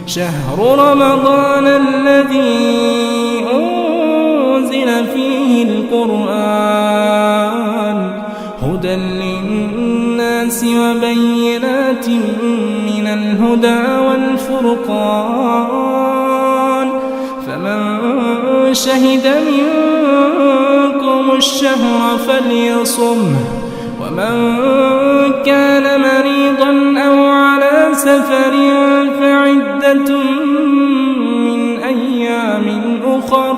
شهر رمضان الذي أنزل فيه القرآن هدى للناس وبينات من الهدى والفرقان فمن شهد منكم الشهر فليصمه ومن كان مريضا أو على سفر فعدة من أيام أخر.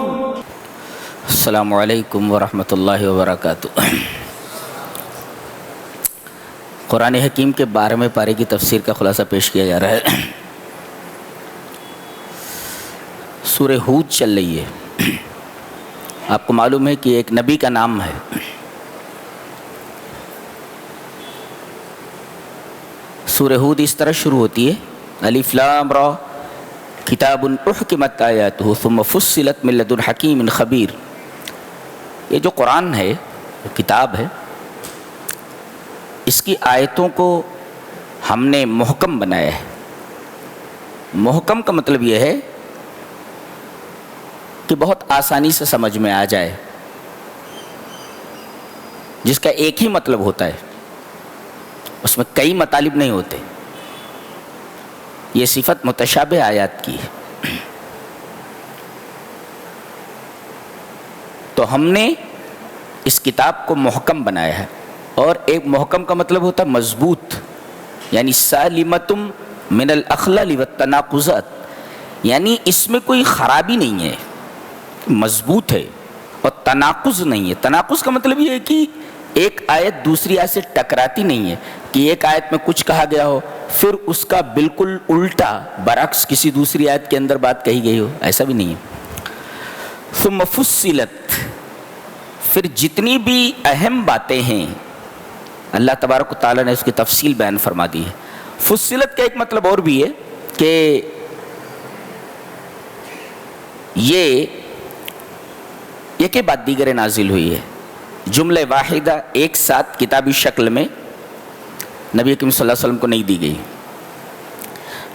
السلام علیکم ورحمۃ اللہ وبرکاتہ. قرآن حکیم کے 12ویں پارے کی تفسیر کا خلاصہ پیش کیا جا رہا ہے. سورہ ہود چل رہی ہے. آپ کو معلوم ہے کہ ایک نبی کا نام ہے. سورہ ہود اس طرح شروع ہوتی ہے الف لام را کتاب احکمت آیاتہ ثم فصلت من لدن حکیم خبیر. یہ جو قرآن ہے، جو کتاب ہے، اس کی آیتوں کو ہم نے محکم بنایا ہے. محکم کا مطلب یہ ہے کہ بہت آسانی سے سمجھ میں آ جائے، جس کا ایک ہی مطلب ہوتا ہے، اس میں کئی مطالب نہیں ہوتے. یہ صفت متشابہ آیات کی ہے. تو ہم نے اس کتاب کو محکم بنایا ہے، اور ایک محکم کا مطلب ہوتا ہے مضبوط، یعنی سالمتم من الاخلال والتناقضات، یعنی اس میں کوئی خرابی نہیں ہے، مضبوط ہے اور تناقض نہیں ہے. تناقض کا مطلب یہ ہے کہ ایک آیت دوسری آیت سے ٹکراتی نہیں ہے، کہ ایک آیت میں کچھ کہا گیا ہو پھر اس کا بالکل الٹا برعکس کسی دوسری آیت کے اندر بات کہی گئی ہو، ایسا بھی نہیں ہے. ثم فصلت، پھر جتنی بھی اہم باتیں ہیں اللہ تبارک و تعالیٰ نے اس کی تفصیل بیان فرما دی ہے. فصلت کا ایک مطلب اور بھی ہے کہ یہ ایک بعد دیگر نازل ہوئی ہے، جملہ واحدہ ایک ساتھ کتابی شکل میں نبی کریم صلی اللہ علیہ وسلم کو نہیں دی گئی.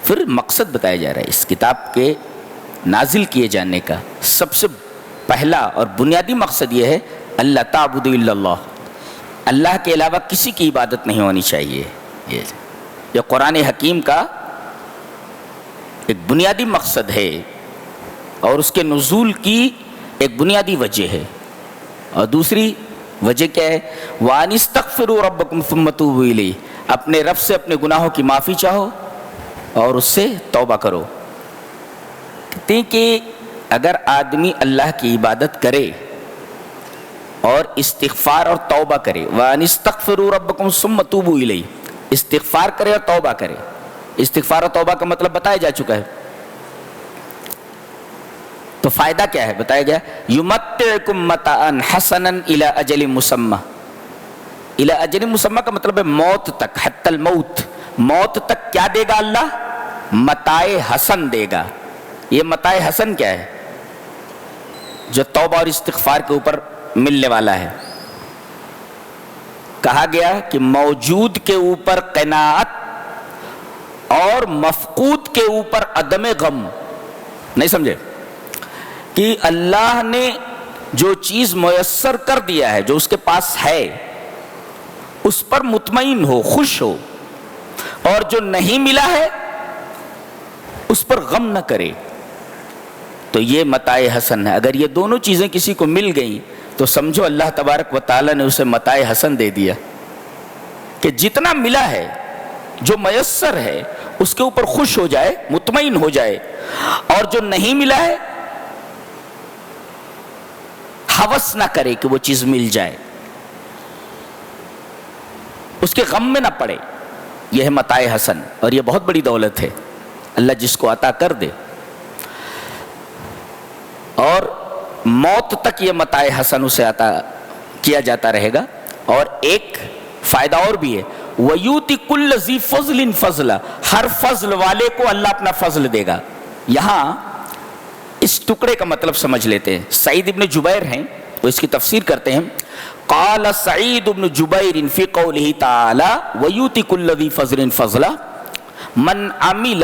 پھر مقصد بتایا جا رہا ہے اس کتاب کے نازل کیے جانے کا. سب سے پہلا اور بنیادی مقصد یہ ہے اللہ تعبد الا اللہ، اللہ کے علاوہ کسی کی عبادت نہیں ہونی چاہیے. یہ قرآن حکیم کا ایک بنیادی مقصد ہے، اور اس کے نزول کی ایک بنیادی وجہ ہے. اور دوسری وجہ کیا ہے؟ وَأَنِ اسْتَغْفِرُوا رَبَّكُمْ ثُمَّ تُوبُوا إِلَيْهِ، اپنے رب سے اپنے گناہوں کی معافی چاہو اور اس سے توبہ کرو. کہتے ہیں کہ اگر آدمی اللہ کی عبادت کرے اور استغفار اور توبہ کرے، وَأَنِ اسْتَغْفِرُوا رَبَّكُمْ ثُمَّ تُوبُوا إِلَيْهِ، استغفار کرے اور توبہ کرے. استغفار اور توبہ کا مطلب بتایا جا چکا ہے. تو فائدہ کیا ہے بتایا گیا، یمتعکم متاعا حسنا الی اجل مسمى. الی اجل مسمى کا مطلب ہے موت تک، حتی الموت، موت تک کیا دے گا اللہ؟ متاع حسن دے گا. یہ متاع حسن کیا ہے؟ جو توبہ اور استغفار کے اوپر ملنے والا ہے. کہا گیا کہ موجود کے اوپر قناعت اور مفقود کے اوپر عدم غم. نہیں سمجھے؟ کہ اللہ نے جو چیز میسر کر دیا ہے، جو اس کے پاس ہے، اس پر مطمئن ہو، خوش ہو، اور جو نہیں ملا ہے اس پر غم نہ کرے. تو یہ متاع حسن ہے. اگر یہ دونوں چیزیں کسی کو مل گئیں تو سمجھو اللہ تبارک و تعالیٰ نے اسے متاع حسن دے دیا، کہ جتنا ملا ہے، جو میسر ہے، اس کے اوپر خوش ہو جائے، مطمئن ہو جائے، اور جو نہیں ملا ہے ہوس نہ کرے کہ وہ چیز مل جائے، اس کے غم میں نہ پڑے. یہ ہے متاع حسن، اور یہ بہت بڑی دولت ہے، اللہ جس کو عطا کر دے. اور موت تک یہ متاع حسن اسے عطا کیا جاتا رہے گا. اور ایک فائدہ اور بھی ہے، وَيُؤْتِ كُلَّ ذِي فَضْلٍ فَضْلًا، ہر فضل والے کو اللہ اپنا فضل دے گا. یہاں اس ٹکڑے کا مطلب سمجھ لیتے ہیں. سعید ابن جبیر ہیں، وہ اس کی تفسیر کرتے ہیں. قال سعید ابن جبیر فی قوله تعالی وَيُؤْتِ كُلَّ ذِي فَضْلٍ فَضْلًا من عمل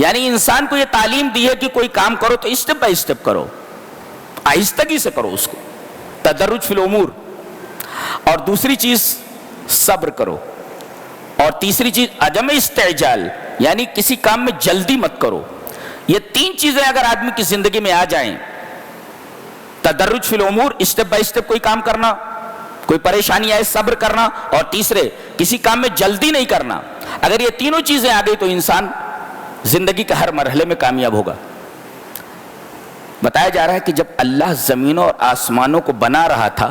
یعنی انسان کو یہ تعلیم دی ہے کہ کوئی کام کرو تو اسٹیپ بائی اسٹیپ کرو، آہستگی سے کرو اس کو، تدرج فی الامور، اور دوسری چیز صبر کرو، اور تیسری چیز عدم استعجال، یعنی کسی کام میں جلدی مت کرو۔ یہ تین چیزیں اگر آدمی کی زندگی میں آ جائیں، تدرج فی الامور، اسٹیپ بائی اسٹیپ کوئی کام کرنا، کوئی پریشانی آئے صبر کرنا، اور تیسرے کسی کام میں جلدی نہیں کرنا، اگر یہ تینوں چیزیں آ گئی تو انسان زندگی کے ہر مرحلے میں کامیاب ہوگا۔ بتایا جا رہا ہے کہ جب اللہ زمینوں اور آسمانوں کو بنا رہا تھا،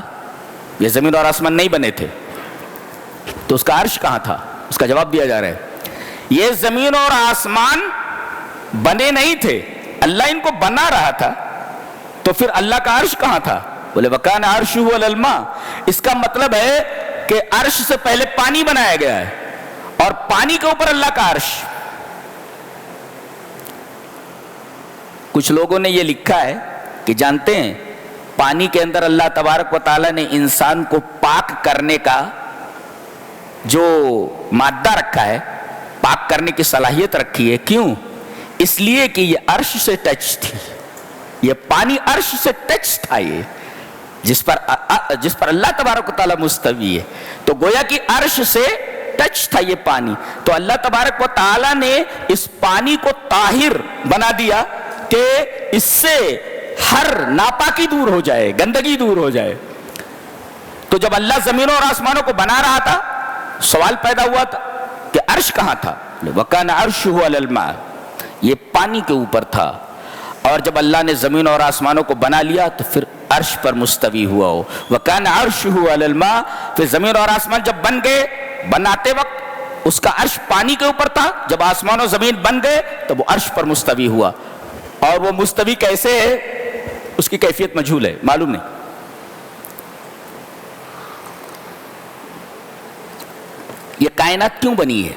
یہ زمین اور آسمان نہیں بنے تھے، تو اس کا عرش کہاں تھا؟ اس کا جواب دیا جا رہا ہے یہ زمین اور آسمان بنے نہیں تھے، اللہ ان کو بنا رہا تھا، تو پھر اللہ کا عرش کہاں تھا؟ بولے وَكَانَ عَرْشُهُ عَلَى الْمَاءِ، اس کا مطلب ہے کہ عرش سے پہلے پانی بنایا گیا ہے، اور پانی کے اوپر اللہ کا عرش۔ کچھ لوگوں نے یہ لکھا ہے کہ جانتے ہیں پانی کے اندر اللہ تبارک و تعالیٰ نے انسان کو پاک کرنے کا جو مادہ رکھا ہے، پاک کرنے کی صلاحیت رکھی ہے۔ کیوں؟ اس لیے کہ یہ عرش سے ٹچ تھی، یہ پانی عرش سے ٹچ تھا، یہ جس پر اللہ تبارک و تعالیٰ مستوی ہے، تو گویا کہ عرش سے ٹچ تھا یہ پانی، تو اللہ تبارک و تعالیٰ نے اس پانی کو طاہر بنا دیا کہ اس سے ہر ناپاکی دور ہو جائے، گندگی دور ہو جائے۔ تو جب اللہ زمینوں اور آسمانوں کو بنا رہا تھا، سوال پیدا ہوا تھا کہ عرش کہاں تھا؟ وَكَانَ عَرْشُهُ عَلَى الْمَاءِ، یہ پانی کے اوپر تھا، اور جب اللہ نے زمین اور آسمانوں کو بنا لیا تو پھر عرش پر مستوی ہوا ہو۔ وَكَانَ عَرْشُهُ عَلَى الْمَاءِ، پھر زمین اور آسمان جب بن گئے، بناتے وقت اس کا عرش پانی کے اوپر تھا، جب آسمان و زمین بن گئے تو وہ عرش پر مستوی ہوا، اور وہ مستوی کیسے ہے اس کی کیفیت مجہول ہے، معلوم نہیں۔ یہ کائنات کیوں بنی ہے؟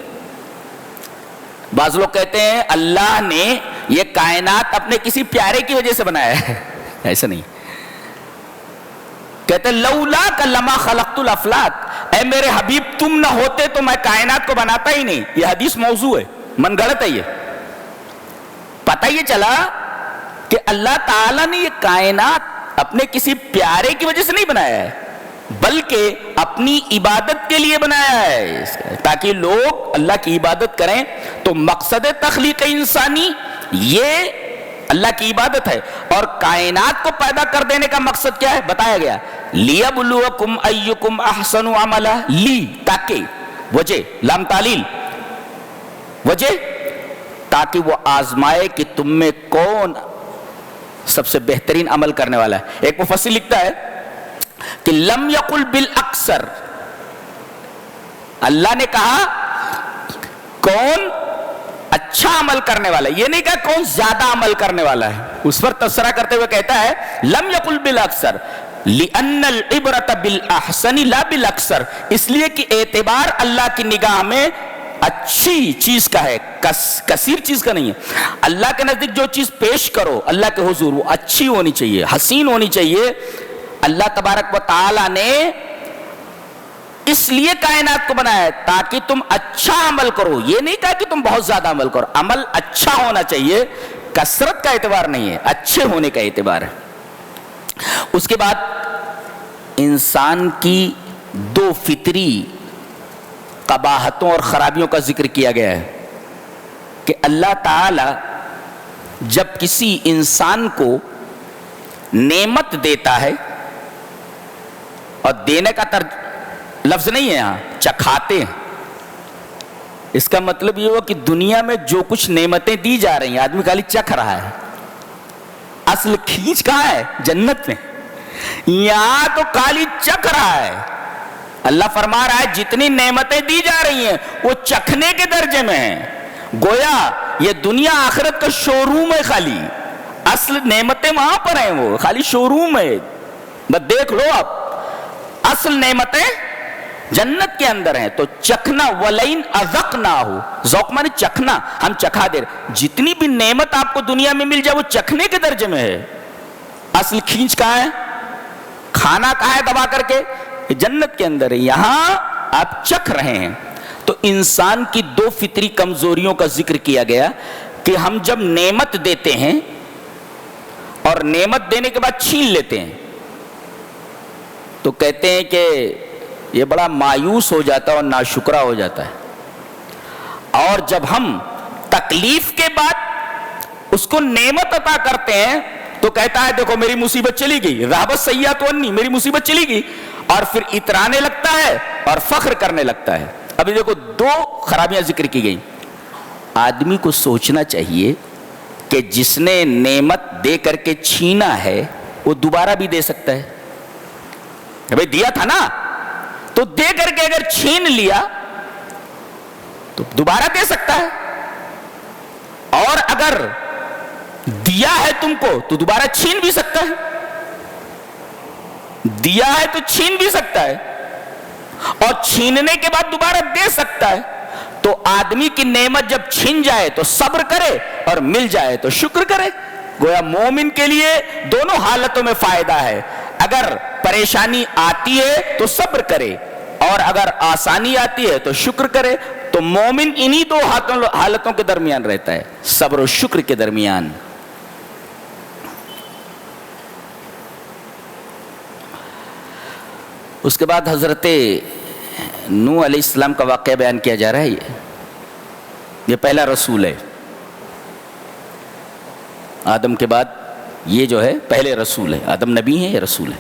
بعض لوگ کہتے ہیں اللہ نے یہ کائنات اپنے کسی پیارے کی وجہ سے بنایا ہے، ایسا نہیں، کہتے ہیں لولاک لما خلقت الافلاک، اے میرے حبیب تم نہ ہوتے تو میں کائنات کو بناتا ہی نہیں۔ یہ حدیث موضوع ہے، من گڑت ہے۔ یہ پتہ یہ چلا کہ اللہ تعالیٰ نے یہ کائنات اپنے کسی پیارے کی وجہ سے نہیں بنایا ہے، بلکہ اپنی عبادت کے لیے بنایا ہے، تاکہ لوگ اللہ کی عبادت کریں۔ تو مقصد تخلیق انسانی یہ اللہ کی عبادت ہے، اور کائنات کو پیدا کر دینے کا مقصد کیا ہے؟ بتایا گیا لِيَبْلُوَكُمْ أَيُّكُمْ أَحْسَنُ عَمَلًا، لی تاکہ، وجہ لام تعلیل، وجہ تاکہ وہ آزمائے کہ تم میں کون سب سے بہترین عمل کرنے والا ہے۔ ایک مفسر لکھتا ہے کہ لم یقل بالاکثر، اللہ نے کہا کون اچھا عمل کرنے والا ہے، یہ نہیں کہا کون زیادہ عمل کرنے والا ہے۔ اس پر تبصرہ کرتے ہوئے کہتا ہے لم یقل بالاکثر لأن العبرۃ بالاحسن لا بالاکثر، اس لیے کہ اعتبار اللہ کی نگاہ میں اچھی چیز کا ہے، کثیر چیز کا نہیں ہے۔ اللہ کے نزدیک جو چیز پیش کرو اللہ کے حضور وہ اچھی ہونی چاہیے، حسین ہونی چاہیے۔ اللہ تبارک و تعالیٰ نے اس لیے کائنات کو بنایا ہے تاکہ تم اچھا عمل کرو، یہ نہیں کہا کہ تم بہت زیادہ عمل کرو، عمل اچھا ہونا چاہیے، کثرت کا اعتبار نہیں ہے، اچھے ہونے کا اعتبار ہے۔ اس کے بعد انسان کی دو فطری قباحتوں اور خرابیوں کا ذکر کیا گیا ہے کہ اللہ تعالی جب کسی انسان کو نعمت دیتا ہے، اور دینے کا لفظ نہیں ہے یہاں، چکھاتے ہیں، اس کا مطلب یہ ہوا کہ دنیا میں جو کچھ نعمتیں دی جا رہی ہیں آدمی خالی چکھ رہا ہے، اصل کھینچ کہاں ہے؟ جنت میں، یہاں تو خالی چکھ رہا ہے۔ اللہ فرما رہا ہے جتنی نعمتیں دی جا رہی ہیں وہ چکھنے کے درجے میں ہیں، گویا یہ دنیا آخرت کا شو روم ہے، خالی اصل نعمتیں وہاں پر ہیں، وہ خالی شو روم ہے، بس دیکھ لو آپ، اصل نعمتیں جنت کے اندر ہیں۔ تو چکھنا، وَلَئِنْ أَذَقْنَاهُ، ذوق مانے چکھنا، ہم چکھا دے رہے، جتنی بھی نعمت آپ کو دنیا میں مل جائے وہ چکھنے کے درجے میں ہے، اصل کھینچ کہاں ہے؟ کھانا کہاں ہے دبا کر کے؟ جنت کے اندر ہے، یہاں آپ چکھ رہے ہیں۔ تو انسان کی دو فطری کمزوریوں کا ذکر کیا گیا کہ ہم جب نعمت دیتے ہیں اور نعمت دینے کے بعد چھین لیتے ہیں تو کہتے ہیں کہ یہ بڑا مایوس ہو جاتا ہے اور ناشکرا ہو جاتا ہے، اور جب ہم تکلیف کے بعد اس کو نعمت عطا کرتے ہیں تو کہتا ہے دیکھو میری مصیبت چلی گئی، رہبت سیئات عنی، میری مصیبت چلی گئی، اور پھر اترانے لگتا ہے اور فخر کرنے لگتا ہے۔ ابھی دیکھو دو خرابیاں ذکر کی گئی۔ آدمی کو سوچنا چاہیے کہ جس نے نعمت دے کر کے چھینا ہے وہ دوبارہ بھی دے سکتا ہے۔ بھئی دیا تھا نا، تو دے کر کے اگر چھین لیا تو دوبارہ دے سکتا ہے، اور اگر دیا ہے تم کو تو دوبارہ چھین بھی سکتا ہے، دیا ہے تو چھین بھی سکتا ہے، اور چھیننے کے بعد دوبارہ دے سکتا ہے۔ تو آدمی کی نعمت جب چھن جائے تو صبر کرے اور مل جائے تو شکر کرے۔ گویا مومن کے لیے دونوں حالتوں میں فائدہ ہے، اگر پریشانی آتی ہے تو صبر کرے، اور اگر آسانی آتی ہے تو شکر کرے۔ تو مومن انہی دو حالتوں کے درمیان رہتا ہے، صبر و شکر کے درمیان۔ اس کے بعد حضرت نوح علیہ السلام کا واقعہ بیان کیا جا رہا ہے۔ یہ پہلا رسول ہے، آدم کے بعد یہ جو ہے پہلے رسول ہے۔ آدم نبی ہیں، یہ رسول ہے۔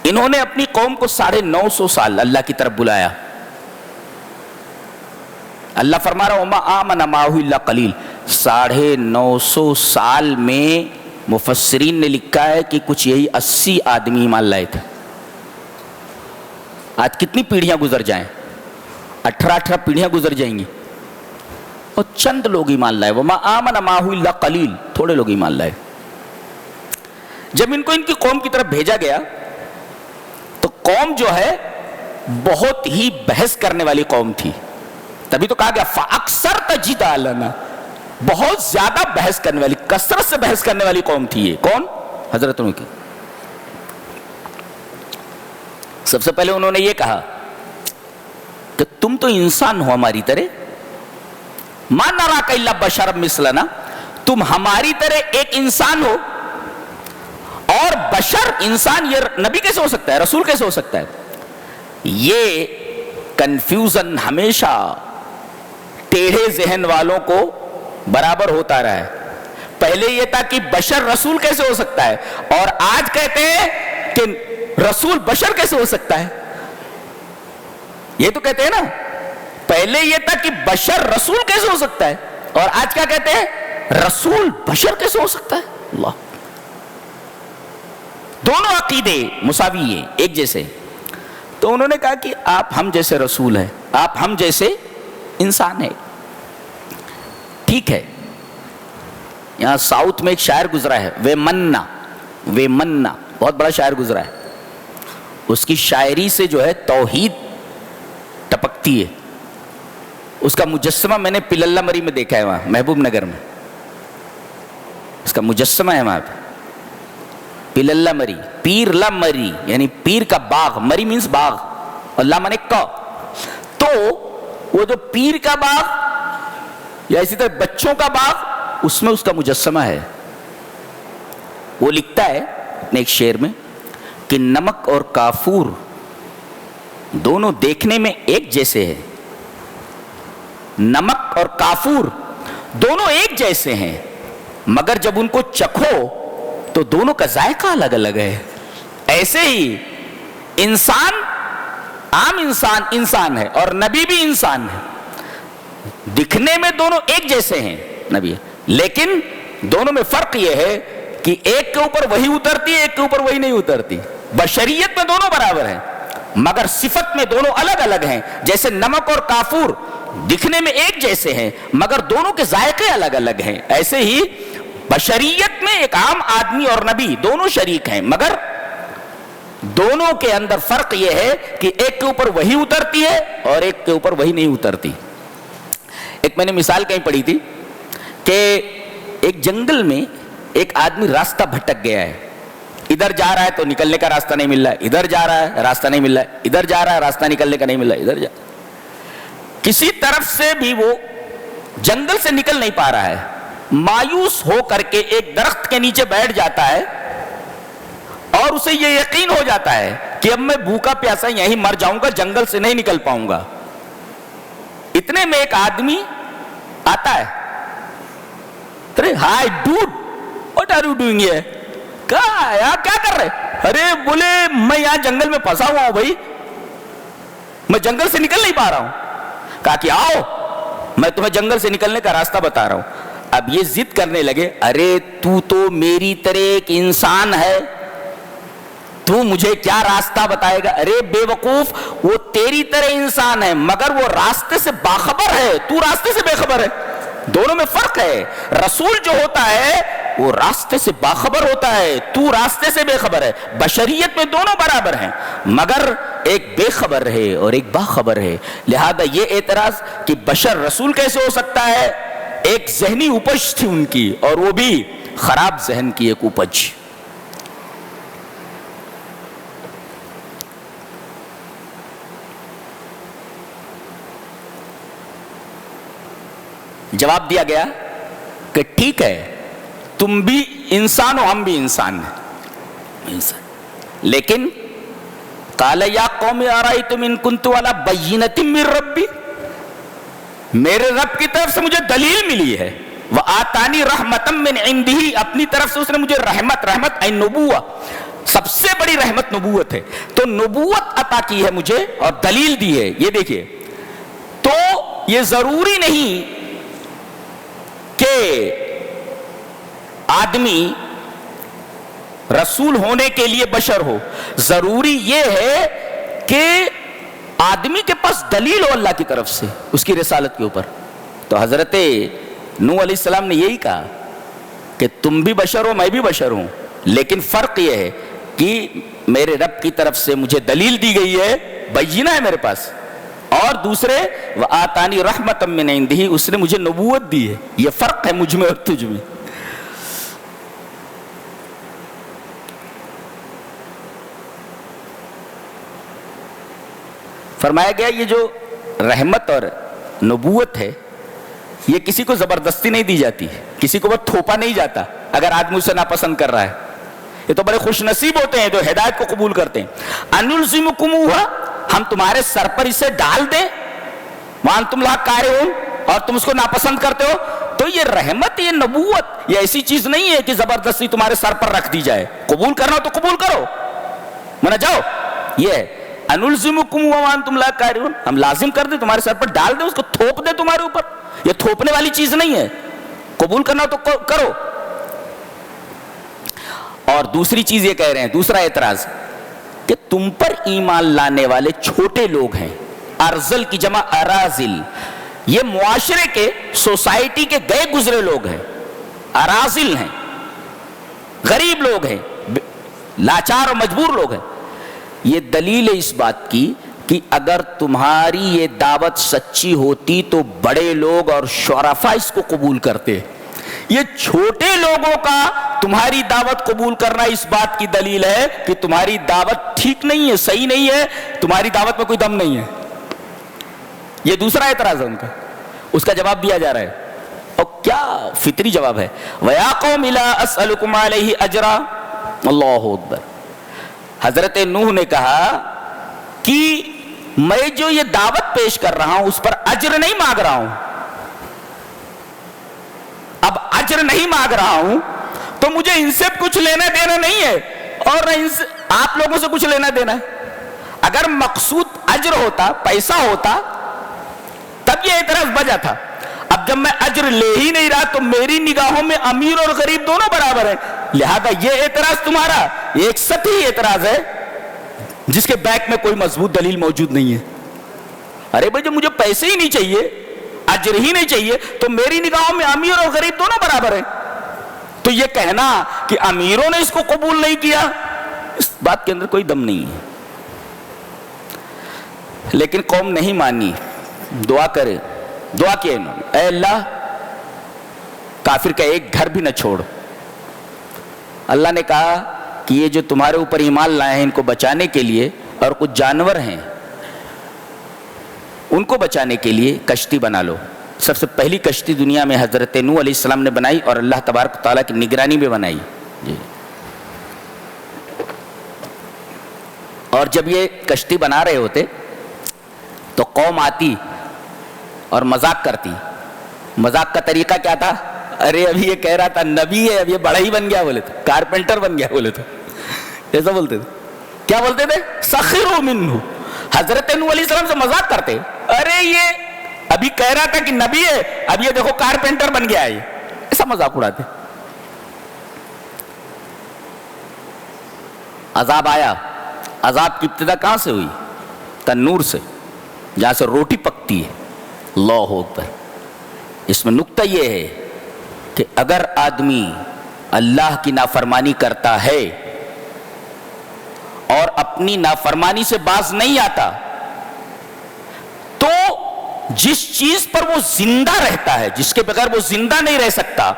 انہوں نے اپنی قوم کو 950 سال اللہ کی طرف بلایا۔ اللہ فرما رہا وما آمن معہ الا قلیل۔ 950 سال میں مفسرین نے لکھا ہے کہ کچھ یہی 80 آدمی ایمان لائے تھے۔ آج کتنی پیڑھیاں گزر جائیں، 18 پیڑھیاں گزر جائیں گی اور چند لوگ ایمان لائے۔ وما آمن معہ الا قلیل، تھوڑے لوگ ایمان لائے۔ جب ان کو ان کی قوم کی طرف بھیجا گیا تو قوم جو ہے بہت ہی بحث کرنے والی قوم تھی، تبھی تو کہا گیا فَأَكْثَرْتَ جِدَالَنَا، بہت زیادہ بحث کرنے والی، کثرت سے بحث کرنے والی قوم تھی۔ یہ کون؟ حضرت نوح کی۔ سب سے پہلے انہوں نے یہ کہا کہ تم تو انسان ہو ہماری طرح، مَا نَرَاكَ إِلَّا بَشَرًا مِثْلَنَا، تم ہماری طرح ایک انسان ہو، اور بشر انسان یہ نبی کیسے ہو سکتا ہے، رسول کیسے ہو سکتا ہے؟ یہ کنفیوژن ہمیشہ ٹیڑھے ذہن والوں کو برابر ہوتا رہا ہے۔ پہلے یہ تھا کہ بشر رسول کیسے ہو سکتا ہے، اور آج کہتے ہیں کہ رسول بشر کیسے ہو سکتا ہے۔ یہ تو کہتے ہیں نا، پہلے یہ تھا کہ بشر رسول کیسے ہو سکتا ہے، اور آج کیا کہتے ہیں، رسول بشر کیسے ہو سکتا ہے۔ اللہ، دونوں عقیدے مساوی ہیں، ایک جیسے۔ تو انہوں نے کہا کہ آپ ہم جیسے رسول ہیں، آپ ہم جیسے انسان ہیں۔ ٹھیک ہے، یہاں ساؤتھ میں ایک شاعر گزرا ہے، وے منا، بہت بڑا شاعر گزرا ہے۔ اس کی شاعری سے جو ہے توحید ٹپکتی ہے۔ اس کا مجسمہ میں نے پللہ مری میں دیکھا ہے، وہاں محبوب نگر میں اس کا مجسمہ ہے وہاں پہ۔ پللہ مری، پیر لا مری یعنی پیر کا باغ، مری مینس باغ، اور لا مانے کا۔ تو وہ جو پیر کا باغ یا اسی طرح بچوں کا باغ، اس میں اس کا مجسمہ ہے۔ وہ لکھتا ہے اپنے ایک شعر میں کہ نمک اور کافور دونوں دیکھنے میں ایک جیسے ہیں، نمک اور کافور دونوں ایک جیسے ہیں، مگر جب ان کو چکھو تو دونوں کا ذائقہ الگ الگ ہے۔ ایسے ہی انسان، عام انسان انسان ہے، اور نبی بھی انسان ہے۔ دکھنے میں دونوں ایک جیسے ہیں نبی، لیکن دونوں میں فرق یہ ہے کہ ایک کے اوپر وہی اترتی ہے، ایک کے اوپر وہی نہیں اترتی۔ بشریت میں دونوں برابر ہیں، مگر صفت میں دونوں الگ الگ ہیں۔ جیسے نمک اور کافور دکھنے میں ایک جیسے ہیں، مگر دونوں کے ذائقے الگ الگ ہیں، ایسے ہی بشریت میں ایک عام آدمی اور نبی دونوں شریک ہیں، مگر دونوں کے اندر فرق یہ ہے کہ ایک کے اوپر وہی اترتی ہے اور ایک کے اوپر وہی نہیں اترتی۔ ایک میں نے مثال کہیں پڑھی تھی کہ ایک جنگل میں ایک آدمی راستہ بھٹک گیا ہے، ادھر جا رہا ہے تو نکلنے کا راستہ نہیں مل رہا ہے، ادھر جا رہا ہے راستہ نہیں مل رہا ہے، ادھر جا رہا ہے راستہ نکلنے کا نہیں مل رہا ہے، ادھر جا، کسی طرف سے بھی وہ جنگل سے نکل نہیں پا رہا ہے, مایوس ہو کر کے ایک درخت کے نیچے بیٹھ جاتا ہے اور اسے یہ یقین ہو جاتا ہے کہ اب میں بھوکا پیاسا یہیں مر جاؤں گا, جنگل سے نہیں نکل پاؤں گا. اتنے میں ایک آدمی آتا ہے, ارے hi dude what are you doing here, کیا کر رہے؟ ارے بولے میں یہاں جنگل میں پھنسا ہوا ہوں بھائی, میں جنگل سے نکل نہیں پا رہا ہوں. کہا کہ آؤ میں تمہیں جنگل سے نکلنے کا راستہ بتا رہا ہوں. اب یہ ضد کرنے لگے, ارے تو میری طرح ایک انسان ہے, تو مجھے کیا راستہ بتائے گا؟ ارے بے وقوف, وہ تیری طرح انسان ہے مگر وہ راستے سے باخبر ہے, تو راستے سے بے خبر ہے. دونوں میں فرق ہے. رسول جو ہوتا ہے وہ راستے سے باخبر ہوتا ہے, تو راستے سے بے خبر ہے. بشریت میں دونوں برابر ہیں مگر ایک بے خبر ہے اور ایک باخبر ہے. لہذا یہ اعتراض کہ بشر رسول کیسے ہو سکتا ہے, ایک ذہنی اپج تھی ان کی, اور وہ بھی خراب ذہن کی ایک اپج. جواب دیا گیا کہ ٹھیک ہے, تم بھی انسان ہو, ہم بھی انسان ہیں, لیکن قال یا قوم ارایتم ان کنت علی بینۃ من ربی, میرے رب کی طرف سے مجھے دلیل ملی ہے, وآتانی رحمۃ من عندہ, اپنی طرف سے اس نے مجھے رحمت نبوہ, سب سے بڑی رحمت نبوت ہے, تو نبوت عطا کی ہے مجھے اور دلیل دی ہے. یہ دیکھیے, تو یہ ضروری نہیں کہ آدمی رسول ہونے کے لیے بشر ہو, ضروری یہ ہے کہ آدمی کے پاس دلیل ہو اللہ کی طرف سے اس کی رسالت کے اوپر. تو حضرت نوح علیہ السلام نے یہی کہا کہ تم بھی بشر ہو, میں بھی بشر ہوں, لیکن فرق یہ ہے کہ میرے رب کی طرف سے مجھے دلیل دی گئی ہے, بینہ ہے میرے پاس, اور دوسرے وآتانی رحمۃ من عندہ, اس نے مجھے نبوت دی ہے. یہ فرق ہے مجھ میں اور تجھ میں. فرمایا گیا یہ جو رحمت اور نبوت ہے یہ کسی کو زبردستی نہیں دی جاتی, کسی کو بس تھوپا نہیں جاتا اگر آدمی اسے ناپسند کر رہا ہے. یہ تو بڑے خوش نصیب ہوتے ہیں جو ہدایت کو قبول کرتے ہیں. انلزمکموہا, ہم تمہارے سر پر اسے ڈال دیں, وانتم لہا کارہون, اور تم اس کو ناپسند کرتے ہو. تو یہ رحمت, یہ نبوت, یہ ایسی چیز نہیں ہے کہ زبردستی تمہارے سر پر رکھ دی جائے. قبول کرنا ہو تو قبول کرو, منا جاؤ. یہ ہے انلزمکم وانتم لا کارہون, ہم لازم کر دیں, تمہارے سر پر ڈال دیں, اس کو تھوپ دیں تمہارے اوپر. یہ تھوپنے والی چیز نہیں ہے, قبول کرنا ہو تو کرو. اور دوسری چیز یہ کہہ رہے ہیں, دوسرا اعتراض, کہ تم پر ایمان لانے والے چھوٹے لوگ ہیں. ارزل کی جمع ارازل, یہ معاشرے کے, سوسائٹی کے گئے گزرے لوگ ہیں. ارازل ہیں, غریب لوگ ہیں, لاچار اور مجبور لوگ ہیں. یہ دلیل ہے اس بات کی کہ اگر تمہاری یہ دعوت سچی ہوتی تو بڑے لوگ اور شرفاء اس کو قبول کرتے. یہ چھوٹے لوگوں کا تمہاری دعوت قبول کرنا اس بات کی دلیل ہے کہ تمہاری دعوت ٹھیک نہیں ہے, صحیح نہیں ہے, تمہاری دعوت میں کوئی دم نہیں ہے. یہ دوسرا اعتراض ہے ان کا, اس کا جواب دیا جا رہا ہے, اور کیا فطری جواب ہے. وَيَا قَوْمِ لَا أَسْأَلُكُمْ عَلَيْهِ أَجْرًا, اللہ اکبر. حضرت نوح نے کہا کہ میں جو یہ دعوت پیش کر رہا ہوں اس پر اجر نہیں مانگ رہا ہوں. اب اجر نہیں مانگ رہا ہوں تو مجھے ان سے کچھ لینا دینا نہیں ہے, اور نہ آپ لوگوں سے کچھ لینا دینا ہے. اگر مقصود اجر ہوتا, پیسہ ہوتا, تب یہ اعتراض بجا تھا. اب جب میں اجر لے ہی نہیں رہا تو میری نگاہوں میں امیر اور غریب دونوں برابر ہیں, لہذا یہ اعتراض تمہارا ایک سطحی اعتراض ہے جس کے بیک میں کوئی مضبوط دلیل موجود نہیں ہے. ارے بھائی جب مجھے پیسے ہی نہیں چاہیے, اجر ہی نہیں چاہیے, تو میری نگاہوں میں امیر اور غریب دونوں برابر ہیں. تو یہ کہنا کہ امیروں نے اس کو قبول نہیں کیا, اس بات کے اندر کوئی دم نہیں ہے. لیکن قوم نہیں مانی, دعا کرے, دعا کیا انہوں نے, اے اللہ کافر کا ایک گھر بھی نہ چھوڑ. اللہ نے کہا کہ یہ جو تمہارے اوپر ایمان لائے ہیں ان کو بچانے کے لیے, اور کچھ جانور ہیں ان کو بچانے کے لیے کشتی بنا لو, سب سے پہلی کشتی دنیا میں حضرت نوح علیہ السلام نے بنائی اور اللہ تبارک و تعالیٰ کی نگرانی میں بنائی جی. اور جب یہ کشتی بنا رہے ہوتے تو قوم آتی اور مذاق کرتی. مذاق کا طریقہ کیا تھا؟ ارے ابھی یہ کہہ رہا تھا نبی ہے، اب یہ بڑا ہی بن گیا بولے تو، کارپینٹر بن گیا بولے تو، ایسا بولتے تھے. کیا بولتے تھے؟ سخروا منہ. حضرت نوح علیہ السلام سے مذاق کرتے، ارے یہ ابھی کہہ رہا تھا کہ نبی ہے، اب یہ دیکھو کارپینٹر بن گیا ہے. ایسا مذاق اڑاتے. عذاب آیا. عذاب کی ابتدا کہاں سے ہوئی؟ تنور سے، جہاں سے روٹی پکتی ہے. اللہ اکبر. اس میں نکتہ یہ ہے کہ اگر آدمی اللہ کی نافرمانی کرتا ہے اور اپنی نافرمانی سے باز نہیں آتا تو جس چیز پر وہ زندہ رہتا ہے، جس کے بغیر وہ زندہ نہیں رہ سکتا،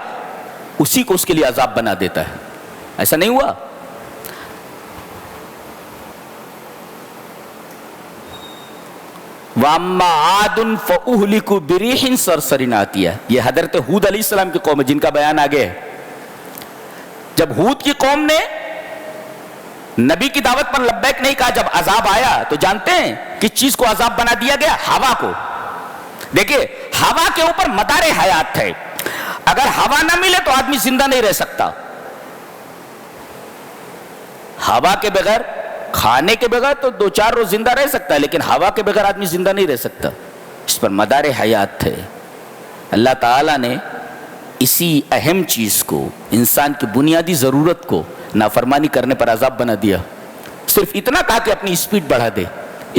اسی کو اس کے لیے عذاب بنا دیتا ہے. ایسا نہیں ہوا؟ وَأَمَّا عَادٌ فَأُهْلِكُوا بِرِيحٍ صَرْصَرٍ عَاتِيَةٍ. یہ حضرت ہود علیہ السلام کی قوم ہے جن کا بیان آگے ہے. جب ہود کی قوم نے نبی کی دعوت پر لبیک نہیں کہا، جب عذاب آیا تو جانتے ہیں کس چیز کو عذاب بنا دیا گیا؟ ہوا کو. دیکھیے ہوا کے اوپر مدار حیات ہے. اگر ہوا نہ ملے تو آدمی زندہ نہیں رہ سکتا. ہوا کے بغیر، کھانے کے بغیر تو 2-4 روز زندہ رہ سکتا ہے، لیکن ہوا کے بغیر آدمی زندہ نہیں رہ سکتا. اس پر مدار حیات ہے. اللہ تعالیٰ نے اسی اہم چیز کو، انسان کی بنیادی ضرورت کو نافرمانی کرنے پر عذاب بنا دیا. صرف اتنا کہا کہ اپنی اسپیڈ بڑھا دے.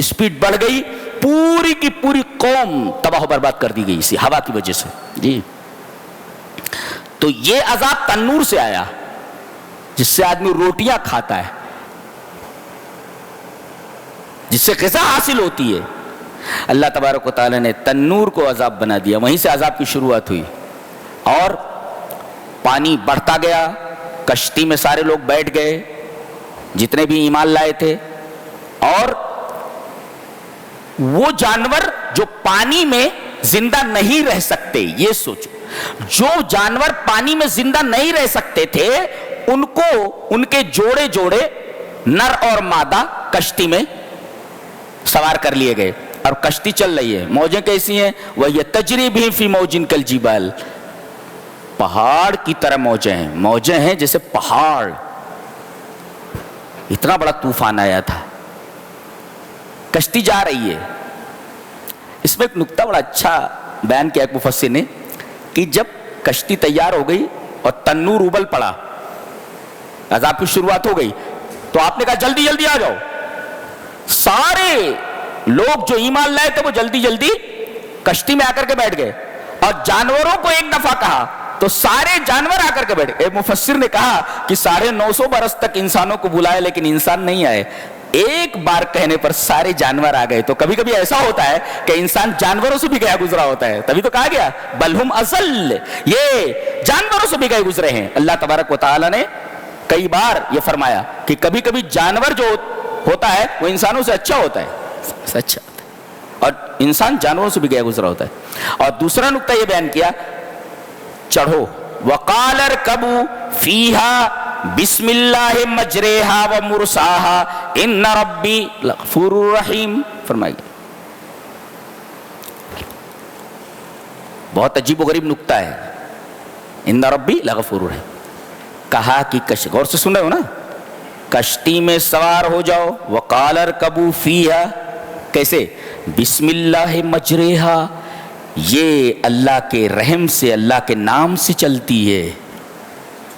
اسپیڈ بڑھ گئی، پوری کی پوری قوم تباہ و برباد کر دی گئی اسی ہوا کی وجہ سے جی. تو یہ عذاب تنور سے آیا جس سے آدمی روٹیاں کھاتا ہے، جس سے غذا حاصل ہوتی ہے. اللہ تبارک و تعالیٰ نے تنور کو عذاب بنا دیا. وہیں سے عذاب کی شروعات ہوئی اور پانی بڑھتا گیا. کشتی میں سارے لوگ بیٹھ گئے جتنے بھی ایمان لائے تھے، اور وہ جانور جو پانی میں زندہ نہیں رہ سکتے، یہ سوچو، جو جانور پانی میں زندہ نہیں رہ سکتے تھے ان کو ان کے جوڑے جوڑے نر اور مادہ کشتی میں سوار کر لیے گئے اور کشتی چل رہی ہے. موجیں کیسی ہیں؟ وَهِيَ تَجْرِي بِهِمْ فِي مَوْجٍ كَالْجِبَالِ. پہاڑ کی طرح موجیں ہیں. موجیں ہیں جیسے پہاڑ. اتنا بڑا طوفان آیا تھا. کشتی جا رہی ہے. اس میں ایک نکتہ بڑا اچھا بیان کیا ایک مفسر نے کہ جب کشتی تیار ہو گئی اور تنور ابل پڑا، عذاب کی شروعات ہو گئی، تو آپ نے کہا جلدی جلدی آ جاؤ. سارے لوگ جو ایمان لائے تھے وہ جلدی جلدی کشتی میں آ کر کے بیٹھ گئے، اور جانوروں کو ایک دفعہ کہا تو سارے جانور آ کر کے بیٹھ گئے. ایک مفسر نے کہا کہ 950 برس تک انسانوں کو بلائے لیکن انسان نہیں آئے. ایک بار کہنے پر سارے جانور آ گئے. تو کبھی کبھی ایسا ہوتا ہے کہ انسان جانوروں سے بھی گیا گزرا ہوتا ہے، تبھی تو کہا گیا بلہم اضل، یہ جانوروں سے بھی گئے گزرے ہیں. اللہ تبارک و تعالیٰ نے کئی بار یہ فرمایا کہ کبھی کبھی جانور جو ہوتا ہے وہ انسانوں سے اچھا ہوتا ہے، اچھا ہوتا ہے، اور انسان جانوروں سے بھی گیا گزرا ہوتا ہے. اور دوسرا نقطہ یہ بیان کیا، چڑھو وقال ارکبوا فیہا بسم اللہ مجریہا ومرساہا ان ربی لغفور رحیم فرمائیے. بہت عجیب و غریب نقطہ ہے. ان ربی لغفور رحیم کہا کہ غور سے سن رہے ہو نا، کشتی میں سوار ہو جاؤ. وقال ارکبوا فیہا، کیسے؟ بسم اللہ مجریہا، یہ اللہ کے رحم سے، اللہ کے نام سے چلتی ہے.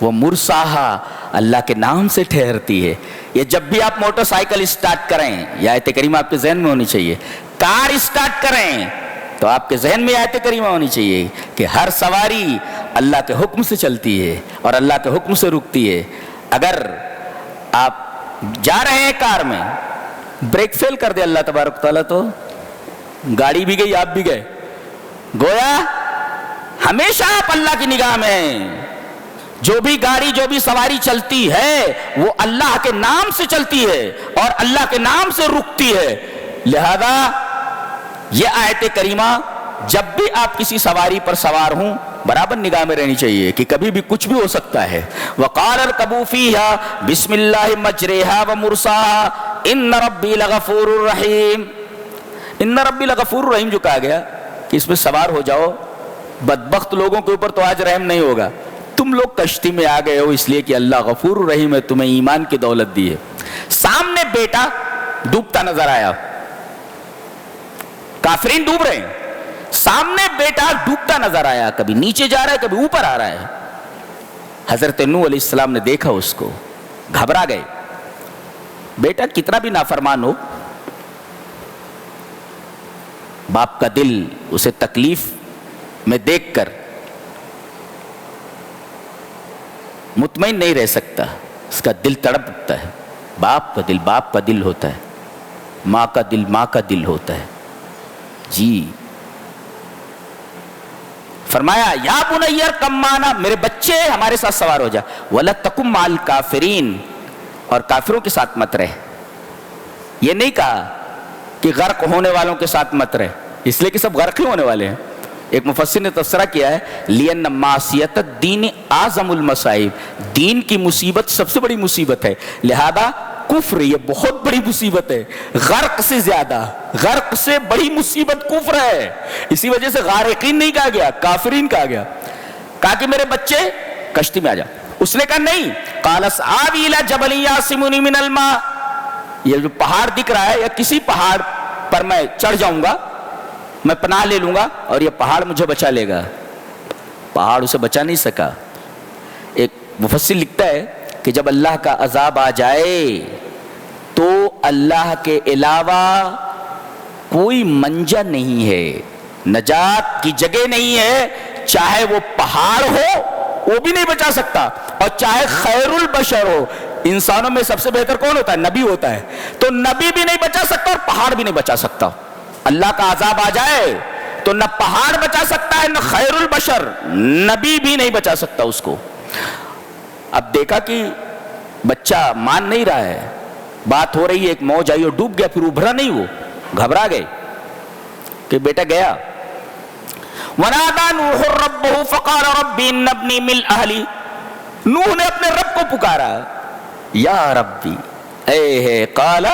وہ مرساہا، اللہ کے نام سے ٹھہرتی ہے. یہ جب بھی آپ موٹر سائیکل اسٹارٹ کریں، یہ آیت کریمہ آپ کے ذہن میں ہونی چاہیے. کار اسٹارٹ کریں تو آپ کے ذہن میں آیت کریمہ ہونی چاہیے کہ ہر سواری اللہ کے حکم سے چلتی ہے اور اللہ کے حکم سے رکتی ہے. اگر آپ جا رہے ہیں کار میں، بریک فیل کر دے اللہ تبارک تعالیٰ تو گاڑی بھی گئی، آپ بھی گئے. گویا ہمیشہ آپ اللہ کی نگاہ میں ہیں. جو بھی گاڑی، جو بھی سواری چلتی ہے وہ اللہ کے نام سے چلتی ہے اور اللہ کے نام سے رکتی ہے. لہذا یہ آیت کریمہ جب بھی آپ کسی سواری پر سوار ہوں برابر نگاہ میں رہنی چاہیے کہ کبھی بھی کچھ بھی ہو سکتا ہے. وقال اركبوا فيها بسم الله مجريها ومرساها ان ربي لغفور رحيم. ان ربی لغفور رحیم جو کہا گیا کہ اس میں سوار ہو جاؤ، بدبخت لوگوں کے اوپر تو آج رحم نہیں ہوگا. تم لوگ کشتی میں آ گئے ہو اس لیے کہ اللہ غفور رحیم ہے، تمہیں ایمان کی دولت دی ہے. سامنے بیٹا ڈوبتا نظر آیا، کافرین ڈوب رہے ہیں، سامنے بیٹا ڈوبتا نظر آیا، کبھی نیچے جا رہا ہے کبھی اوپر آ رہا ہے. حضرت نوح علیہ السلام نے دیکھا اس کو، گھبرا گئے. بیٹا کتنا بھی نافرمان ہو، باپ کا دل اسے تکلیف میں دیکھ کر مطمئن نہیں رہ سکتا، اس کا دل تڑپ اٹھتا ہے. باپ کا دل باپ کا دل ہوتا ہے، ماں کا دل ماں کا دل ہوتا ہے. جی فرمایا یا بنی ارکب معنا، میرے بچے ہمارے ساتھ سوار ہو جا. ولا تکن مع الکافرین، اور کافروں کے ساتھ مت رہے. یہ نہیں کہا کہ غرق ہونے والوں کے ساتھ مت رہے، اس لیے کہ سب غرق ہی ہونے والے ہیں. ایک مفسر نے تفسیرہ کیا ہے لِأَنَّ مَعْصِيَةَ الدِّينِ أَعْظَمُ الْمَصَائِبِ، دین کی مصیبت سب سے بڑی مصیبت ہے، لہذا کفر یہ بہت بڑی مصیبت ہے، غرق سے زیادہ، غرق سے بڑی مصیبت کفر ہے. اسی وجہ سے غارقین نہیں کہا گیا، کافرین کہا گیا. کہا کہ میرے بچے کشتی میں آ جا. اس نے کہا نہیں، قَالَ اسْآوِي إِلَىٰ جَبَلٍ يَعْصِمُنِي مِنَ الْمَاءِ، یہ جو پہاڑ دکھ رہا ہے یا کسی پہاڑ پر میں چڑھ جاؤں گا، میں پناہ لے لوں گا اور یہ پہاڑ مجھے بچا لے گا. پہاڑ اسے بچا نہیں سکا. ایک مفسر لکھتا ہے کہ جب اللہ کا عذاب آ جائے تو اللہ کے علاوہ کوئی منجا نہیں ہے، نجات کی جگہ نہیں ہے. چاہے وہ پہاڑ ہو وہ بھی نہیں بچا سکتا، اور چاہے خیر البشر ہو. انسانوں میں سب سے بہتر کون ہوتا ہے؟ نبی ہوتا ہے. تو نبی بھی نہیں بچا سکتا اور پہاڑ بھی نہیں بچا سکتا. اللہ کا عذاب آ جائے تو نہ پہاڑ بچا سکتا ہے نہ خیر البشر، نبی بھی نہیں بچا سکتا اس کو. اب دیکھا کہ بچہ مان نہیں رہا ہے، بات ہو رہی ہے، ایک موج آئی اور ڈوب گیا، پھر ابھرا نہیں، وہ گھبرا گئے کہ بیٹا گیا. وَنَادَى نُوحٌ رَبَّهُ فَقَالَ رَبِّ إِنَّ ابْنِي مِنْ أَهْلِي. نوح نے اپنے رب کو پکارا، یا ربی اے ہے. قال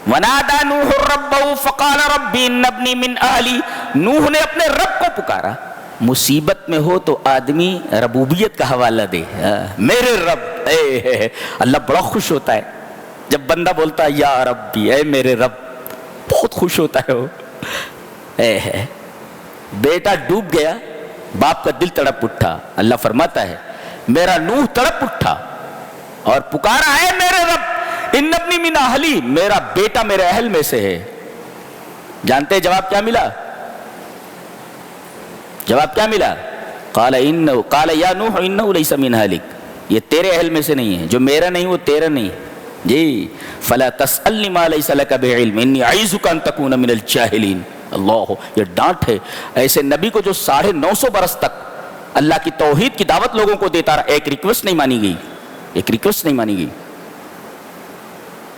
وَنَادَى نُوحٌ رَبَّهُ فَقَالَ رَبِّ إِنَّ ابْنِي مِنْ أَهْلِي. نوح نے اپنے رب کو پکارا. مصیبت میں ہو تو آدمی ربوبیت کا حوالہ دے، میرے رب. اے اللہ بڑا خوش ہوتا ہے جب بندہ بولتا ہے یا ربی، اے میرے رب، بہت خوش ہوتا ہے وہ. اے بیٹا ڈوب گیا، باپ کا دل تڑپ اٹھا. اللہ فرماتا ہے میرا نوح تڑپ اٹھا اور پکارا ہے میرے رب، ان ابنی من اہلی، میرا بیٹا میرے اہل میں سے ہے. جانتے ہیں جواب کیا ملا؟ جواب کیا ملا؟ قال یا نوح انہ لیس من اہلک، یہ تیرے اہل میں سے نہیں ہے، جو میرا نہیں وہ تیرا نہیں. جی فلا تسألنی ما لیس لک بعلم انی اعیذک ان تکون من الجاہلین. اللہ، یہ ڈانٹ ہے ایسے نبی کو جو 950 برس تک اللہ کی توحید کی دعوت لوگوں کو دیتا رہا. ایک ریکویسٹ نہیں مانی گئی، ایک ریکویسٹ نہیں مانی گئی،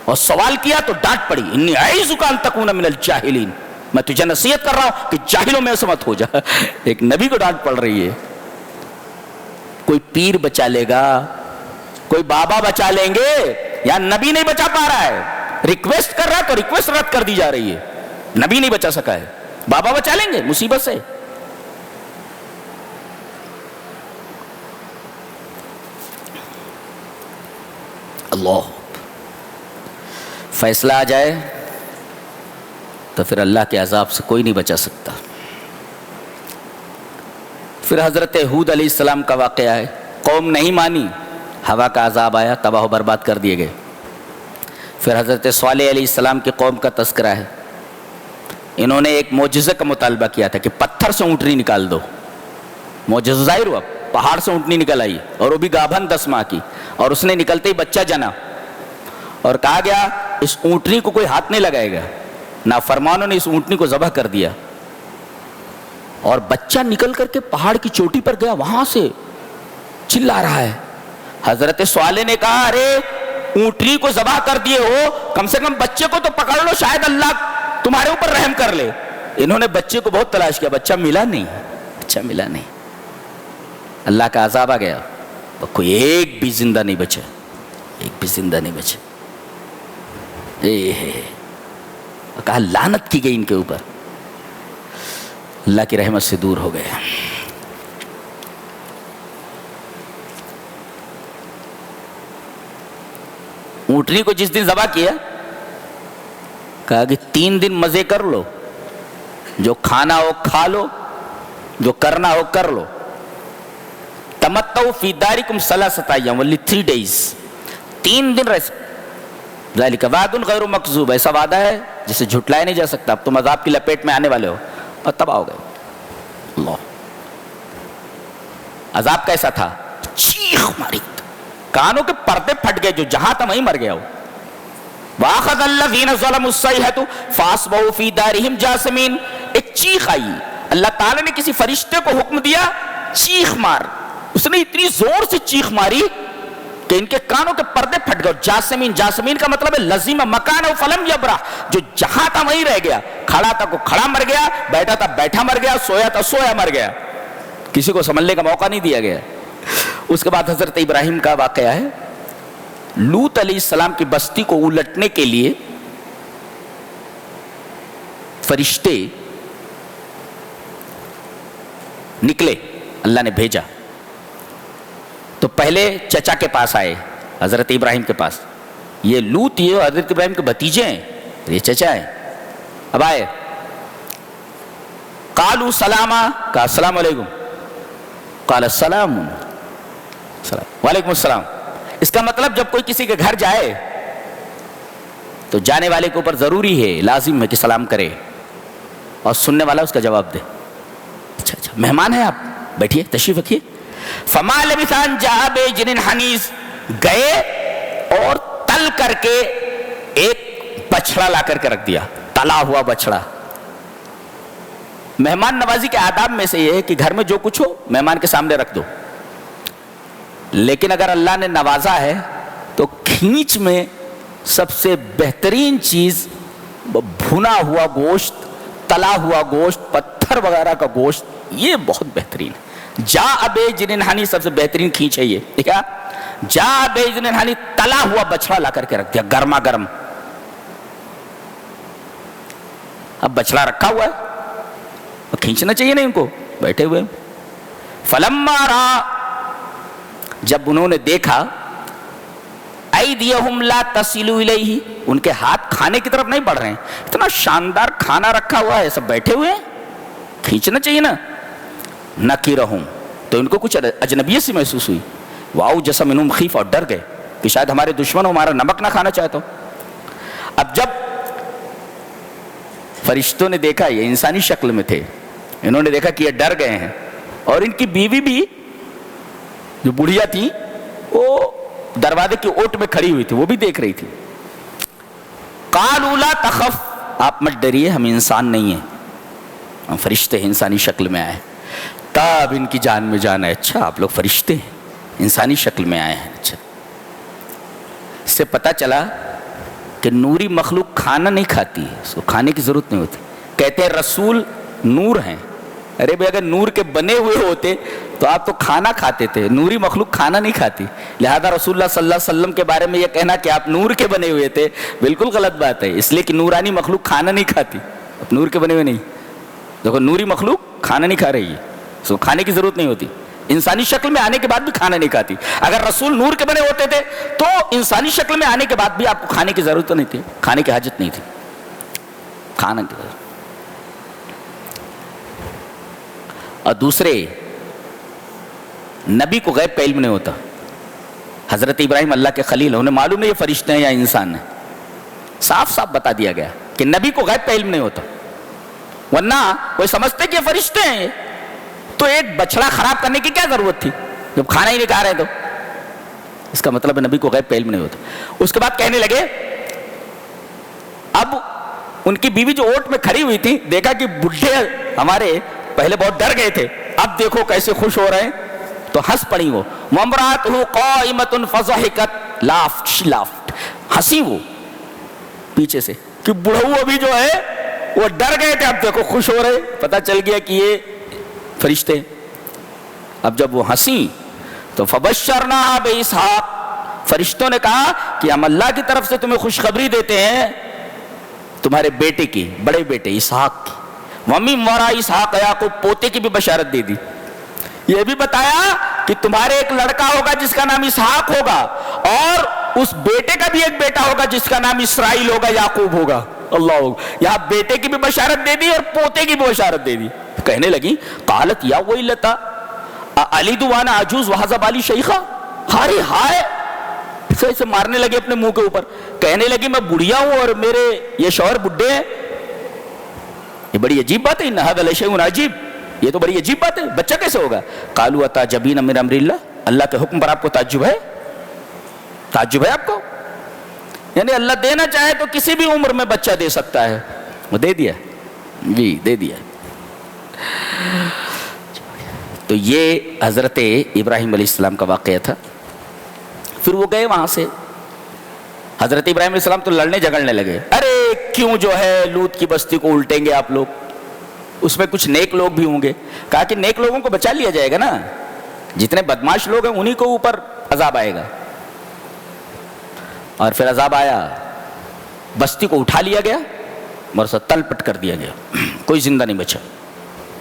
اور سوال کیا تو ڈانٹ پڑی. انی اعیذک ان تکون من الجاہلین، میں تجھے نصیحت کر رہا ہوں کہ جاہلوں میں ایسا مت ہو جا. ایک نبی کو ڈانٹ پڑ رہی ہے. کوئی پیر بچا لے گا، کوئی بابا بچا لیں گے، یا نبی نہیں بچا پا رہا ہے. ریکویسٹ کر رہا ہے تو ریکویسٹ رد کر دی جا رہی ہے. نبی نہیں بچا سکا ہے، بابا بچا لیں گے مصیبت سے. اللہ، فیصلہ آ جائے تو پھر اللہ کے عذاب سے کوئی نہیں بچا سکتا. پھر حضرت ہود علیہ السلام کا واقعہ ہے. قوم نہیں مانی، ہوا کا عذاب آیا، تباہ و برباد کر دیے گئے. پھر حضرت صالح علیہ السلام کی قوم کا تذکرہ ہے. انہوں نے ایک معجزے کا مطالبہ کیا تھا کہ پتھر سے اونٹنی نکال دو. معجزہ ظاہر ہوا، پہاڑ سے اونٹنی نکل آئی، اور وہ بھی گابھن 10 ماہ کی، اور اس نے نکلتے ہی بچہ جنا. اور کہا گیا اس اونٹنی کو کوئی ہاتھ نہیں لگائے گا. نافرمانوں نے اس اونٹنی کو ذبح کر دیا، اور بچہ نکل کر کے پہاڑ کی چوٹی پر گیا، وہاں سے چلا رہا ہے. حضرت صالح نے کہا ارے اونٹنی کو ذبح کر دیے ہو، کم سے کم بچے کو تو پکڑ لو، شاید اللہ تمہارے اوپر رحم کر لے. انہوں نے بچے کو بہت تلاش کیا، بچہ ملا نہیں، بچہ ملا نہیں، اللہ کا عذاب آ گیا، کوئی ایک بھی زندہ نہیں بچا، ایک بھی زندہ نہیں بچا، کہا لعنت کی گئی ان کے اوپر، اللہ کی رحمت سے دور ہو گئے۔ اونٹنی کو جس دن ذبح کیا، کہا کہ 3 دن مزے کر لو، جو کھانا ہو کھا لو، جو کرنا ہو کر لو، تمتعوا فی دارکم 3 ایام، only 3 days، 3 دن رہ، ذالک وعد غیر مکذوب، ایسا وعدہ ہے جسے جھٹلایا نہیں جا سکتا، اب تم عذاب کی لپیٹ میں آنے والے ہو، اور تباہ ہو گئے۔ اللہ، عذاب کیسا تھا؟ چیخ ماری، کانوں کے پردے پھٹ گئے، جو جہاں تھا وہیں مر گیا ہو۔ وَأَخَذَ الَّذِينَ ظَلَمُوا الصَّيْحَةُ فَأَصْبَحُوا فِي دَارِهِمْ جَاثِمِينَ، ایک چیخ آئی، اللہ تعالیٰ نے کسی فرشتے کو حکم دیا چیخ مار، اس نے اتنی زور سے چیخ ماری کہ ان کے کانوں کے پردے پھٹ گئے۔ جاسمین، جاسمین کا مطلب ہے لزیم مکانہ فلم یبرح، جو جہاں تھا وہیں رہ گیا، کھڑا تھا کو کھڑا مر گیا، بیٹھا تھا بیٹھا مر گیا، سویا تھا سویا مر گیا، کسی کو سنبھلنے کا موقع نہیں دیا گیا۔ اس کے بعد حضرت ابراہیم کا واقعہ ہے، لوط علیہ السلام کی بستی کو الٹنے کے لیے فرشتے نکلے، اللہ نے بھیجا، تو پہلے چچا کے پاس آئے، حضرت ابراہیم کے پاس، یہ لوط یہ حضرت ابراہیم کے بھتیجے ہیں، یہ چچا ہیں، اب آئے، قالوا سلاما، کہا السلام علیکم، قال السلام، وعلیکم السلام۔ اس کا مطلب جب کوئی کسی کے گھر جائے تو جانے والے کے اوپر ضروری ہے، لازم ہے کہ سلام کرے، اور سننے والا اس کا جواب دے۔ اچھا اچھا، مہمان ہیں آپ، بیٹھیے، تشریف رکھیے۔ فما لبث ان جاء بعجل حنیذ، گئے اور تل کر کے ایک بچڑا لا کر کے رکھ دیا، تلا ہوا بچڑا۔ مہمان نوازی کے آداب میں سے یہ ہے کہ گھر میں جو کچھ ہو مہمان کے سامنے رکھ دو، لیکن اگر اللہ نے نوازا ہے تو کھینچ میں سب سے بہترین چیز بھنا ہوا گوشت، تلا ہوا گوشت، پتھر وغیرہ کا گوشت، یہ بہت بہترین ہے۔ جاء بعجل حنیذ سب سے بہترین کھینچ ہے یہ، دیکھا، جاء بعجل حنیذ، تلا ہوا بچڑا لا کر کے رکھ دیا، گرما گرم۔ اب بچڑا رکھا ہوا ہے، کھینچنا چاہیے نہیں ان کو، بیٹھے ہوئے۔ فلما را، جب انہوں نے دیکھا، ایدیہم لا تصل الیہ، ان کے ہاتھ کھانے کی طرف نہیں بڑھ رہے ہیں، اتنا شاندار کھانا رکھا ہوا ہے، سب بیٹھے ہوئے ہیں، کھینچنا چاہیے نا۔ نکرہم، تو ان کو کچھ اجنبیت سی محسوس ہوئی، واوجس منہم خیفہ، اور ڈر گئے کہ شاید ہمارے دشمن ہمارا نمک نہ کھانا چاہتا ہو۔ اب جب فرشتوں نے دیکھا، یہ انسانی شکل میں تھے، انہوں نے دیکھا کہ یہ ڈر گئے ہیں، اور ان کی بیوی بھی جو بڑھیا تھی وہ دروازے کی اوٹ میں کھڑی ہوئی تھی، وہ بھی دیکھ رہی تھی۔ قالوا لا تخف، آپ مت ڈریے، ہم انسان نہیں ہیں، ہم فرشتے ہیں، انسانی شکل میں آئے۔ تب ان کی جان میں جان ہے، اچھا آپ لوگ فرشتے ہیں، انسانی شکل میں آئے ہیں۔ اچھا، اس سے پتہ چلا کہ نوری مخلوق کھانا نہیں کھاتی، اس کو کھانے کی ضرورت نہیں ہوتی۔ کہتے ہیں رسول نور ہیں، ارے بھائی اگر نور کے بنے ہوئے ہوتے تو آپ تو کھانا کھاتے تھے، نوری مخلوق کھانا نہیں کھاتی، لہذا رسول اللہ صلی اللہ علیہ وسلم کے بارے میں یہ کہنا کہ آپ نور کے بنے ہوئے تھے بالکل غلط بات ہے، اس لیے کہ نورانی مخلوق کھانا نہیں کھاتی، اب نور کے بنے ہوئے نہیں۔ دیکھو نوری مخلوق کھانا نہیں کھا رہی ہے، اس کو کھانے کی ضرورت نہیں ہوتی، انسانی شکل میں آنے کے بعد بھی کھانا نہیں کھاتی۔ اگر رسول نور کے بنے ہوتے تھے تو انسانی شکل میں آنے کے بعد بھی آپ کو کھانے کی ضرورت نہیں تھی، کھانے کی حاجت نہیں تھی، کھانا کی ضرورت۔ اور دوسرے، نبی کو غیب کا علم نہیں ہوتا۔ حضرت ابراہیم اللہ کے خلیل، انہیں معلوم ہے یہ فرشتے ہیں یا انسان ہیں، صاف صاف بتا دیا گیا کہ نبی کو غیب کا علم نہیں ہوتا، ورنہ کوئی سمجھتے کہ یہ فرشتے ہیں تو ایک بچڑا خراب کرنے کی کیا ضرورت تھی جب کھانا ہی نہیں کھا رہے تو؟ اس کا مطلب ہے نبی کو غیب کا علم نہیں ہوتا۔ اس کے بعد کہنے لگے، اب ان کی بیوی جو اوٹ میں کھڑی ہوئی تھی، دیکھا کہ بڈھے ہمارے پہلے بہت ڈر گئے تھے، اب دیکھو کیسے خوش ہو رہے ہیں، تو ہنس پڑی وہ، وامرأتہ قائمۃ فضحکت، لافٹ، ہنسی وہ پیچھے سے کہ بڑھو ابھی جو ہے وہ ڈر گئے تھے, اب دیکھو خوش ہو رہے, پتہ چل گیا کہ یہ فرشتے. اب جب وہ ہنسی تو فبشرناہا باسحاق, فرشتوں نے کہا کہ ہم اللہ کی طرف سے تمہیں خوشخبری دیتے ہیں تمہارے بیٹے کی, بڑے بیٹے اسحاق کی. ومن وراء اسحاق یعقوب, پوتے کی بھی بشارت دے دی. یہ بھی بتایا کہ تمہارے ایک لڑکا ہوگا جس کا نام اسحاق ہوگا, اور اس بیٹے کا بھی ایک بیٹا ہوگا جس کا نام اسرائیل ہوگا, یعقوب ہوگا. اللہ, یہاں بیٹے کی بھی بشارت دے دی اور پوتے کی بھی بشارت دے دی. کہنے لگی قالت یا ویلتا الید وانا عجوز وھذا بالی شیخا, ہائے ہائے, سے مارنے لگے اپنے منہ کے اوپر. کہنے لگی میں بڑھیا ہوں اور میرے یہ شوہر بڈھے ہیں. یہ بڑی عجیب بات ہے, ان ھذا لشیء عجیب, یہ تو بڑی عجیب بات ہے, بچہ کیسے ہوگا. قالوا اتعجبین من امر اللہ, اللہ کے حکم پر آپ کو تعجب ہے, تعجب ہے آپ کو. یعنی اللہ دینا چاہے تو کسی بھی عمر میں بچہ دے سکتا ہے, وہ دے دیا جی, دے دیا. تو یہ حضرت ابراہیم علیہ السلام کا واقعہ تھا. پھر وہ گئے وہاں سے. حضرت ابراہیم علیہ السلام تو لڑنے جھگڑنے لگے, ارے کیوں جو ہے لوط کی بستی کو الٹیں گے آپ لوگ, اس میں کچھ نیک لوگ بھی ہوں گے. کہا کہ نیک لوگوں کو بچا لیا جائے گا نا, جتنے بدماش لوگ ہیں انہی کو اوپر عذاب آئے گا. اور پھر عذاب آیا, بستی کو اٹھا لیا گیا, مرسا تل پٹ کر دیا گیا, کوئی زندہ نہیں بچا.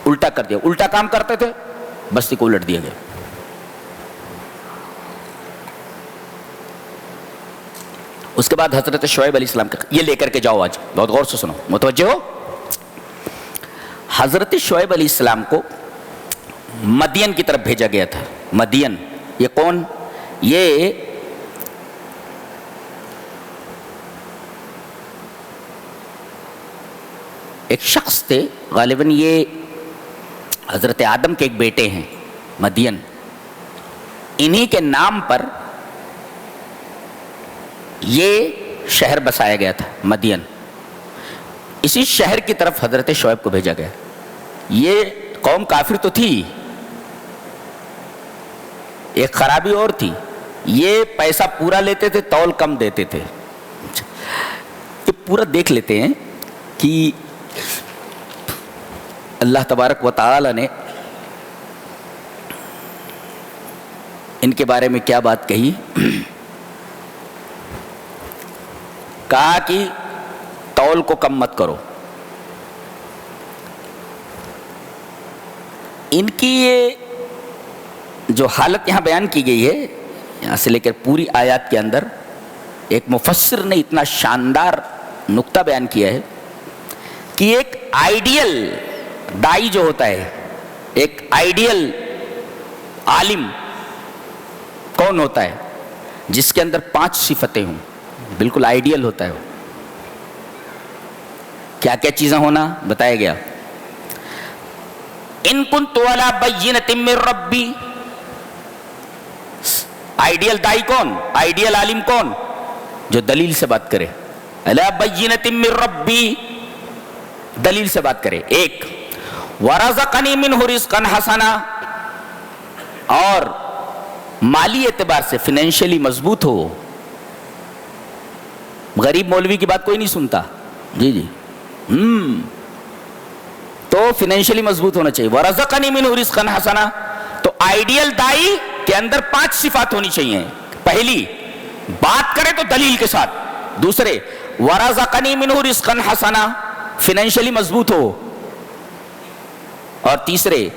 الٹا کر دیا, الٹا کام کرتے تھے, بستی کو الٹ دیا گیا. اس کے بعد حضرت شعیب علیہ السلام کا, یہ لے کر کے جاؤ آج, بہت غور سے سنو, متوجہ ہو. حضرت شعیب علیہ السلام کو مدین کی طرف بھیجا گیا تھا. مدین یہ کون, یہ ایک شخص تھے, غالباً یہ حضرت آدم کے ایک بیٹے ہیں. مدین, انہی کے نام پر یہ شہر بسایا گیا تھا, مدین. اسی شہر کی طرف حضرت شعیب کو بھیجا گیا. یہ قوم کافر تو تھی, ایک خرابی اور تھی, یہ پیسہ پورا لیتے تھے, تول کم دیتے تھے. یہ پورا دیکھ لیتے ہیں کہ اللہ تبارک و تعالی نے ان کے بارے میں کیا بات کہی. کہا کہ تول کو کم مت کرو. ان کی یہ جو حالت یہاں بیان کی گئی ہے, یہاں سے لے کر پوری آیات کے اندر ایک مفسر نے اتنا شاندار نقطہ بیان کیا ہے کہ ایک آئیڈیل دائی جو ہوتا ہے, ایک آئیڈیل عالم کون ہوتا ہے, جس کے اندر 5 صفتیں ہوں. بالکل آئیڈیل ہوتا ہے وہ. کیا کیا چیزیں ہونا بتایا گیا. ان کنت علی بینۃ من ربی, آئیڈیل دائی کون, آئیڈیل عالم کون, جو دلیل سے بات کرے. علی بینۃ من ربی, دلیل سے بات کرے. ایک, ورزقنی منہ رزقا حسنا, اور مالی اعتبار سے فائنینشلی مضبوط ہو. غریب مولوی کی بات کوئی نہیں سنتا, جی جی, تو فائنینشلی مضبوط ہونا چاہیے. ورزقنی منہ رزقا حسنا, تو آئیڈیل دائی کے اندر 5 صفات ہونی چاہیے. پہلی, بات کرے تو دلیل کے ساتھ. دوسرے, ورزقنی منہ رزقا حسنا, فائنینشلی مضبوط ہو. اور تیسرے,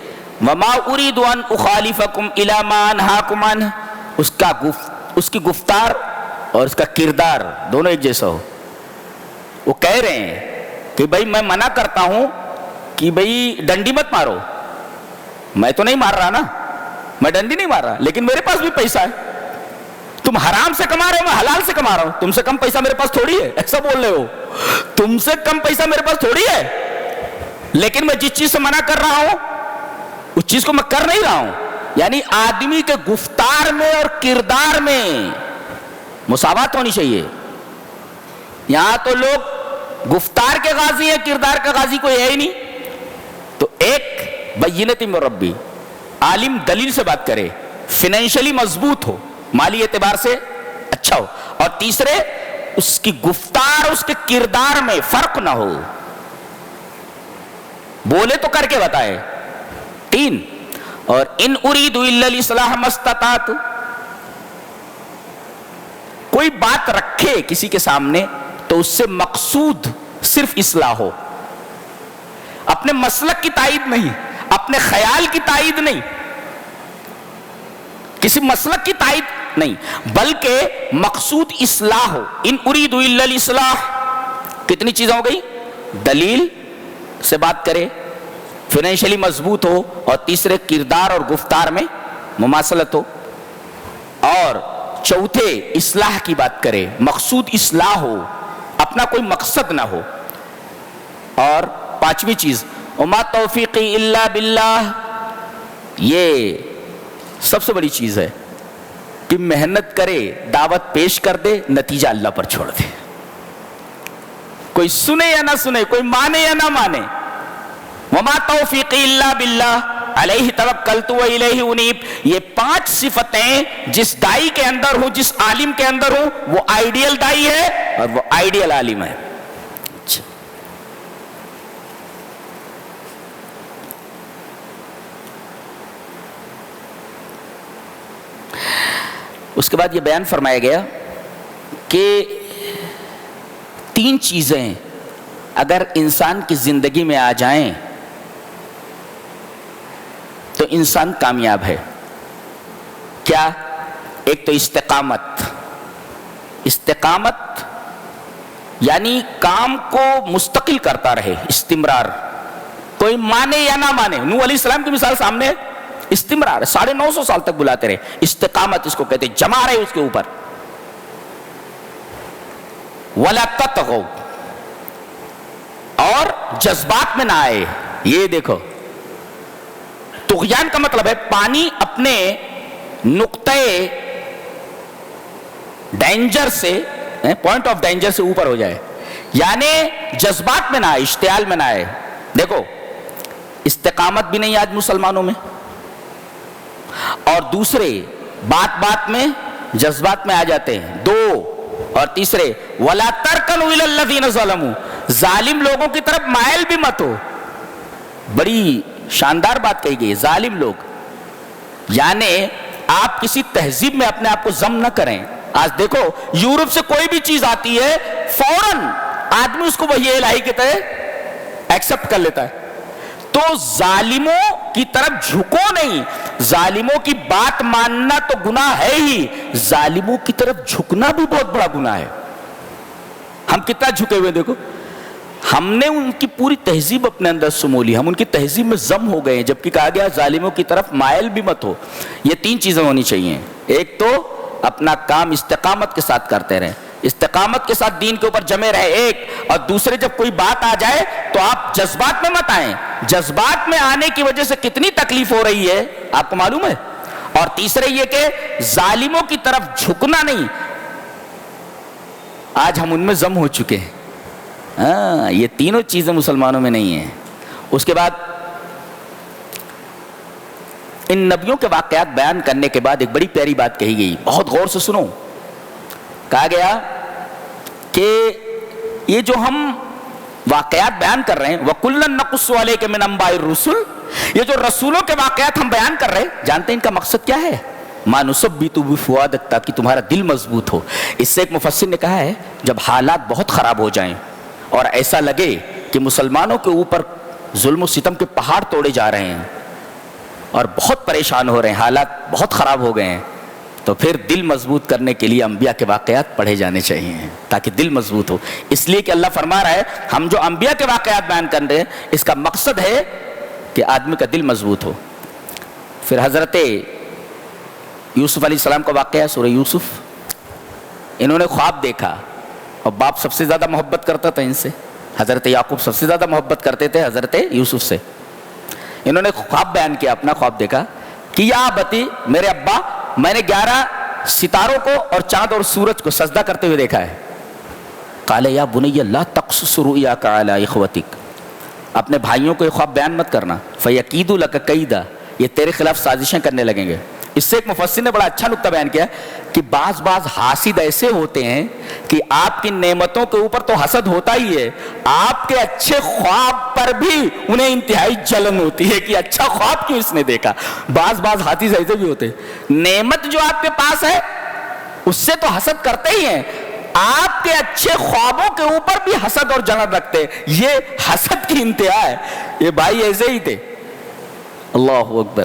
وما اريد ان اخالفكم الى ما انهاكم عنه, اس کی گفتار اور اس کا کردار دونوں ایک جیسا ہو. وہ کہہ رہے ہیں کہ بھائی میں منع کرتا ہوں کہ بھائی ڈنڈی مت مارو. میں تو نہیں مار رہا نا, میں ڈنڈی نہیں مار رہا, لیکن میرے پاس بھی پیسہ ہے. تم حرام سے کما رہے ہو, میں حلال سے کما رہا ہوں. تم سے کم پیسہ میرے پاس تھوڑی ہے, ایسا بول رہے ہو. تم سے کم پیسہ میرے پاس تھوڑی ہے, لیکن میں جس چیز سے منع کر رہا ہوں اس چیز کو میں کر نہیں رہا ہوں. یعنی آدمی کے گفتار میں اور کردار میں مساوات ہونی چاہیے. یہاں تو لوگ گفتار کے غازی ہیں, کردار کا غازی کوئی ہے ہی نہیں. تو ایک بینۃ من ربی, عالم دلیل سے بات کرے, فائنینشلی مضبوط ہو, مالی اعتبار سے اچھا ہو. اور تیسرے, اس کی گفتار اس کے کردار میں فرق نہ ہو. بولے تو کر کے بتائے. 3 اور ان اريد الا الاصلاح ما استطعت. کوئی بات رکھے کسی کے سامنے تو اس سے مقصود صرف اصلاح ہو، اپنے مسلک کی تائید نہیں، اپنے خیال کی تائید نہیں، کسی مسلک کی تائید نہیں، بلکہ مقصود اصلاح ہو. ان اريد الا الاصلاح. کتنی چیزیں ہو گئی؟ دلیل سے بات کرے، فائنینشلی مضبوط ہو، اور تیسرے کردار اور گفتار میں مماثلت ہو، اور چوتھے اصلاح کی بات کرے، مقصود اصلاح ہو، اپنا کوئی مقصد نہ ہو. اور 5ویں چیز وما توفیقی الا باللہ. یہ سب سے بڑی چیز ہے کہ محنت کرے، دعوت پیش کر دے، نتیجہ اللہ پر چھوڑ دے. کوئی سنے یا نہ سنے، کوئی مانے یا نہ مانے. وما توفیقی الا باللہ علیہ توکلت و الیہ انیب. یہ 5 صفتیں جس دائی کے اندر ہوں، جس عالم کے اندر ہوں، وہ آئیڈیل دائی ہے اور وہ آئیڈیل عالم ہے. اس کے بعد یہ بیان فرمایا گیا کہ 3 چیزیں اگر انسان کی زندگی میں آ جائیں تو انسان کامیاب ہے. کیا؟ ایک تو استقامت. استقامت یعنی کام کو مستقل کرتا رہے، استمرار. کوئی مانے یا نہ مانے. نوح علیہ السلام کی مثال سامنے ہے، استمرار 950 سال تک بلاتے رہے. استقامت اس کو کہتے ہیں، جمع رہے اس کے اوپر. وَلَا تَطْغَوْا. اور جذبات میں نہ آئے. یہ دیکھو، طغیان کا مطلب ہے پانی اپنے نقطۂ ڈینجر سے، پوائنٹ آف ڈینجر سے اوپر ہو جائے، یعنی جذبات میں نہ آئے، اشتعال میں نہ آئے. دیکھو استقامت بھی نہیں آج مسلمانوں میں، اور دوسرے بات بات میں جذبات میں آ جاتے ہیں. 2 اور تیسرے وَلَا تَرْكَنُوا إِلَى الَّذِينَ ظَلَمُوا. ظالم لوگوں کی طرف مائل بھی مت ہو. بڑی شاندار بات کہی گئی، ظالم لوگ. یعنی آپ کسی تہذیب میں اپنے آپ کو ضم نہ کریں. آج دیکھو یورپ سے کوئی بھی چیز آتی ہے فوراً آدمی اس کو وحی الہی کی طرح ایکسپٹ کر لیتا ہے. تو ظالموں کی طرف جھکو نہیں. ظالموں کی بات ماننا تو گناہ ہے ہی، ظالموں کی طرف جھکنا بھی بہت بڑا گناہ ہے. ہم کتنا جھکے ہوئے دیکھو. ہم نے ان کی پوری تہذیب اپنے اندر سمو لی، ہم ان کی تہذیب میں ضم ہو گئے ہیں، جبکہ کہا گیا ظالموں کی طرف مائل بھی مت ہو. یہ 3 چیزیں ہونی چاہیے. ایک تو اپنا کام استقامت کے ساتھ کرتے رہیں، استقامت کے ساتھ دین کے اوپر جمے رہے. ایک اور دوسرے جب کوئی بات آ جائے تو آپ جذبات میں مت آئیں. جذبات میں آنے کی وجہ سے کتنی تکلیف ہو رہی ہے آپ کو معلوم ہے. اور تیسرے یہ کہ ظالموں کی طرف جھکنا نہیں. آج ہم ان میں ضم ہو چکے ہیں. یہ تینوں چیزیں مسلمانوں میں نہیں ہیں. اس کے بعد ان نبیوں کے واقعات بیان کرنے کے بعد ایک بڑی پیاری بات کہی گئی، بہت غور سے سنو. کہا گیا کہ یہ جو ہم واقعات بیان کر رہے ہیں وَكُلًّا نَقُصُّ عَلَيْكَ مِنْ أَنْبَاءِ الرُّسُلِ، یہ جو رسولوں کے واقعات ہم بیان کر رہے ہیں، جانتے ہیں ان کا مقصد کیا ہے؟ مَا نُثَبِّتُ بِفُؤَادِكَ، تاکہ تمہارا دل مضبوط ہو. اس سے ایک مفسر نے کہا ہے جب حالات بہت خراب ہو جائیں اور ایسا لگے کہ مسلمانوں کے اوپر ظلم و ستم کے پہاڑ توڑے جا رہے ہیں اور بہت پریشان ہو رہے ہیں، حالات بہت خراب ہو گئے ہیں، تو پھر دل مضبوط کرنے کے لیے انبیاء کے واقعات پڑھے جانے چاہیے تاکہ دل مضبوط ہو. اس لیے کہ اللہ فرما رہا ہے ہم جو انبیاء کے واقعات بیان کر رہے ہیں اس کا مقصد ہے کہ آدمی کا دل مضبوط ہو. پھر حضرت یوسف علیہ السلام کا واقعہ سورہ یوسف. انہوں نے خواب دیکھا اور باپ سب سے زیادہ محبت کرتا تھا ان سے. حضرت یعقوب سب سے زیادہ محبت کرتے تھے حضرت یوسف سے. انہوں نے خواب بیان کیا، اپنا خواب دیکھا کہ یا ابتی، میرے ابا، میں نے 11 ستاروں کو اور چاند اور سورج کو سجدہ کرتے ہوئے دیکھا ہے. قال یا بنی لا تقصص رؤیاک علی اخوتک، اپنے بھائیوں کو یہ خواب بیان مت کرنا. فیکیدوا لک کیدا، یہ تیرے خلاف سازشیں کرنے لگیں گے. اس سے ایک مفسر نے بڑا اچھا نقطہ بیان کیا کہ بعض حاسد ایسے ہوتے ہیں کہ آپ کی نعمتوں کے اوپر تو حسد ہوتا ہی ہے، آپ کے اچھے خواب پر بھی انہیں انتہائی جلن ہوتی ہے کہ اچھا خواب کیوں اس نے دیکھا۔ بعض ہاتھی ایسے بھی ہوتے، نعمت جو آپ کے پاس ہے اس سے تو حسد کرتے ہی ہیں، آپ کے اچھے خوابوں کے اوپر بھی حسد اور جلن رکھتے، یہ حسد کی انتہا ہے۔ یہ بھائی ایسے ہی تھے، اللہ اکبر۔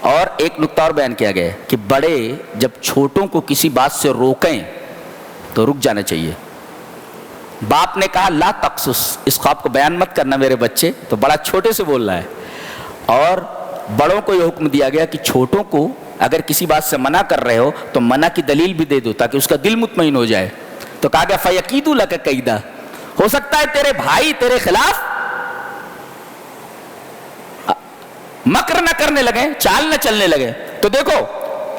اور ایک نقطہ اور بیان کیا گیا ہے کہ بڑے جب چھوٹوں کو کسی بات سے روکیں تو رک جانا چاہیے۔ باپ نے کہا لا تقصص، اس خواب کو بیان مت کرنا میرے بچے، تو بڑا چھوٹے سے بول رہا ہے، اور بڑوں کو یہ حکم دیا گیا کہ چھوٹوں کو اگر کسی بات سے منع کر رہے ہو تو منع کی دلیل بھی دے دو تاکہ اس کا دل مطمئن ہو جائے۔ تو کہا گیا فَيَكِيدُ لَكَ كَيْدًا، ہو سکتا ہے تیرے بھائی تیرے خلاف مکر نہ کرنے لگے، چال نہ چلنے لگے۔ تو دیکھو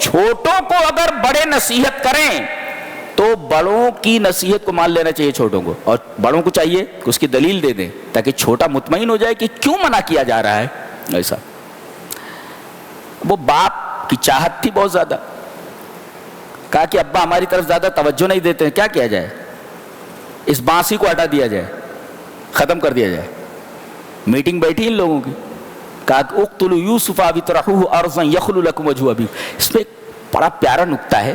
چھوٹوں کو اگر بڑے نصیحت کریں تو بڑوں کی نصیحت کو مان لینا چاہیے چھوٹوں کو، اور بڑوں کو چاہیے کہ اس کی دلیل دے دیں تاکہ چھوٹا مطمئن ہو جائے کہ کیوں منع کیا جا رہا ہے۔ ایسا وہ باپ کی چاہت تھی بہت زیادہ، کہا کہ ابا ہماری طرف زیادہ توجہ نہیں دیتے ہیں، کیا کیا جائے، اس بانسی کو ہٹا دیا جائے، ختم کر دیا جائے۔ میٹنگ بیٹھی ان لوگوں کی، کہا کہ اقتلوا یوسف او اطرحوہ ارضا یخل لکم وجہ ابیکم۔ اس میں ایک بڑا پیارا نکتہ ہے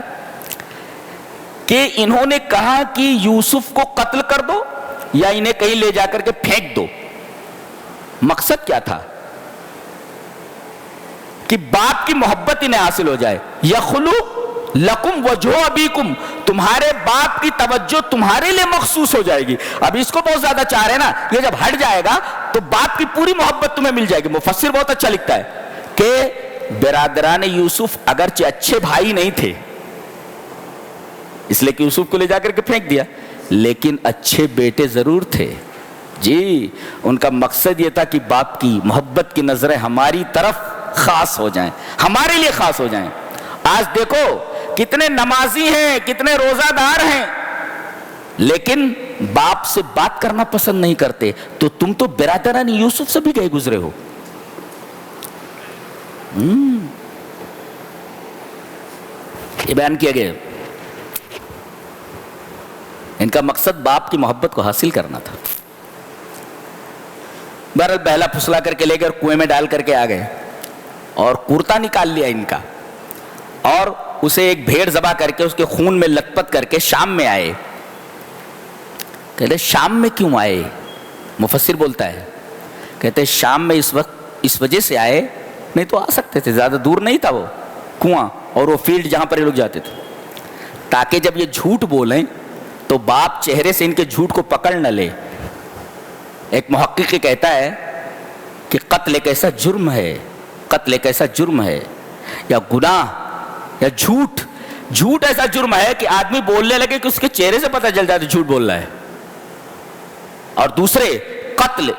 کہ انہوں نے کہا کہ یوسف کو قتل کر دو یا انہیں کہیں لے جا کر کے پھینک دو۔ مقصد کیا تھا کہ باپ کی محبت انہیں حاصل ہو جائے، یخلو لکم وجہ ابیکم، تمہارے باپ کی توجہ تمہارے لیے مخصوص ہو جائے گی۔ اب اس کو بہت زیادہ چاہ رہے ہیں نا، یہ جب ہٹ جائے گا تو باپ کی پوری محبت تمہیں مل جائے گی۔ مفسر بہت اچھا لکھتا ہے کہ برادران یوسف اگرچہ اچھے بھائی نہیں تھے، اس لیے کہ یوسف کو لے جا کر کے پھینک دیا، لیکن اچھے بیٹے ضرور تھے جی۔ ان کا مقصد یہ تھا کہ باپ کی محبت کی نظریں ہماری طرف خاص ہو جائیں، ہمارے لیے خاص ہو جائیں۔ آج دیکھو کتنے نمازی ہیں، کتنے روزہ دار ہیں، لیکن باپ سے بات کرنا پسند نہیں کرتے، تو تم تو برادران یوسف سے بھی گئے گزرے ہو۔ یہ بیان کیا گیا، ان کا مقصد باپ کی محبت کو حاصل کرنا تھا۔ بہرحال بہلا پھسلا کر کے لے کر کنویں میں ڈال کر کے آ گئے، اور کرتا نکال لیا ان کا، اور اسے ایک بھیڑ ذبح کر کے اس کے خون میں لت پت کر کے شام میں آئے۔ کہتے شام میں کیوں آئے؟ مفسر بولتا ہے، کہتے شام میں اس وقت اس وجہ سے آئے، نہیں تو آ سکتے تھے، زیادہ دور نہیں تھا وہ کنواں اور وہ فیلڈ جہاں پر یہ لوگ جاتے تھے، تاکہ جب یہ جھوٹ بولیں تو باپ چہرے سے ان کے جھوٹ کو پکڑ نہ لے۔ ایک محقق کہتا ہے کہ قتل ایک ایسا جرم ہے، قتل ایک ایسا جرم ہے یا گناہ یا جھوٹ ایسا جرم ہے کہ آدمی بولنے لگے کہ اس کے چہرے سے پتہ چل جاتا ہے جھوٹ بول رہا ہے۔ اور دوسرے، قتل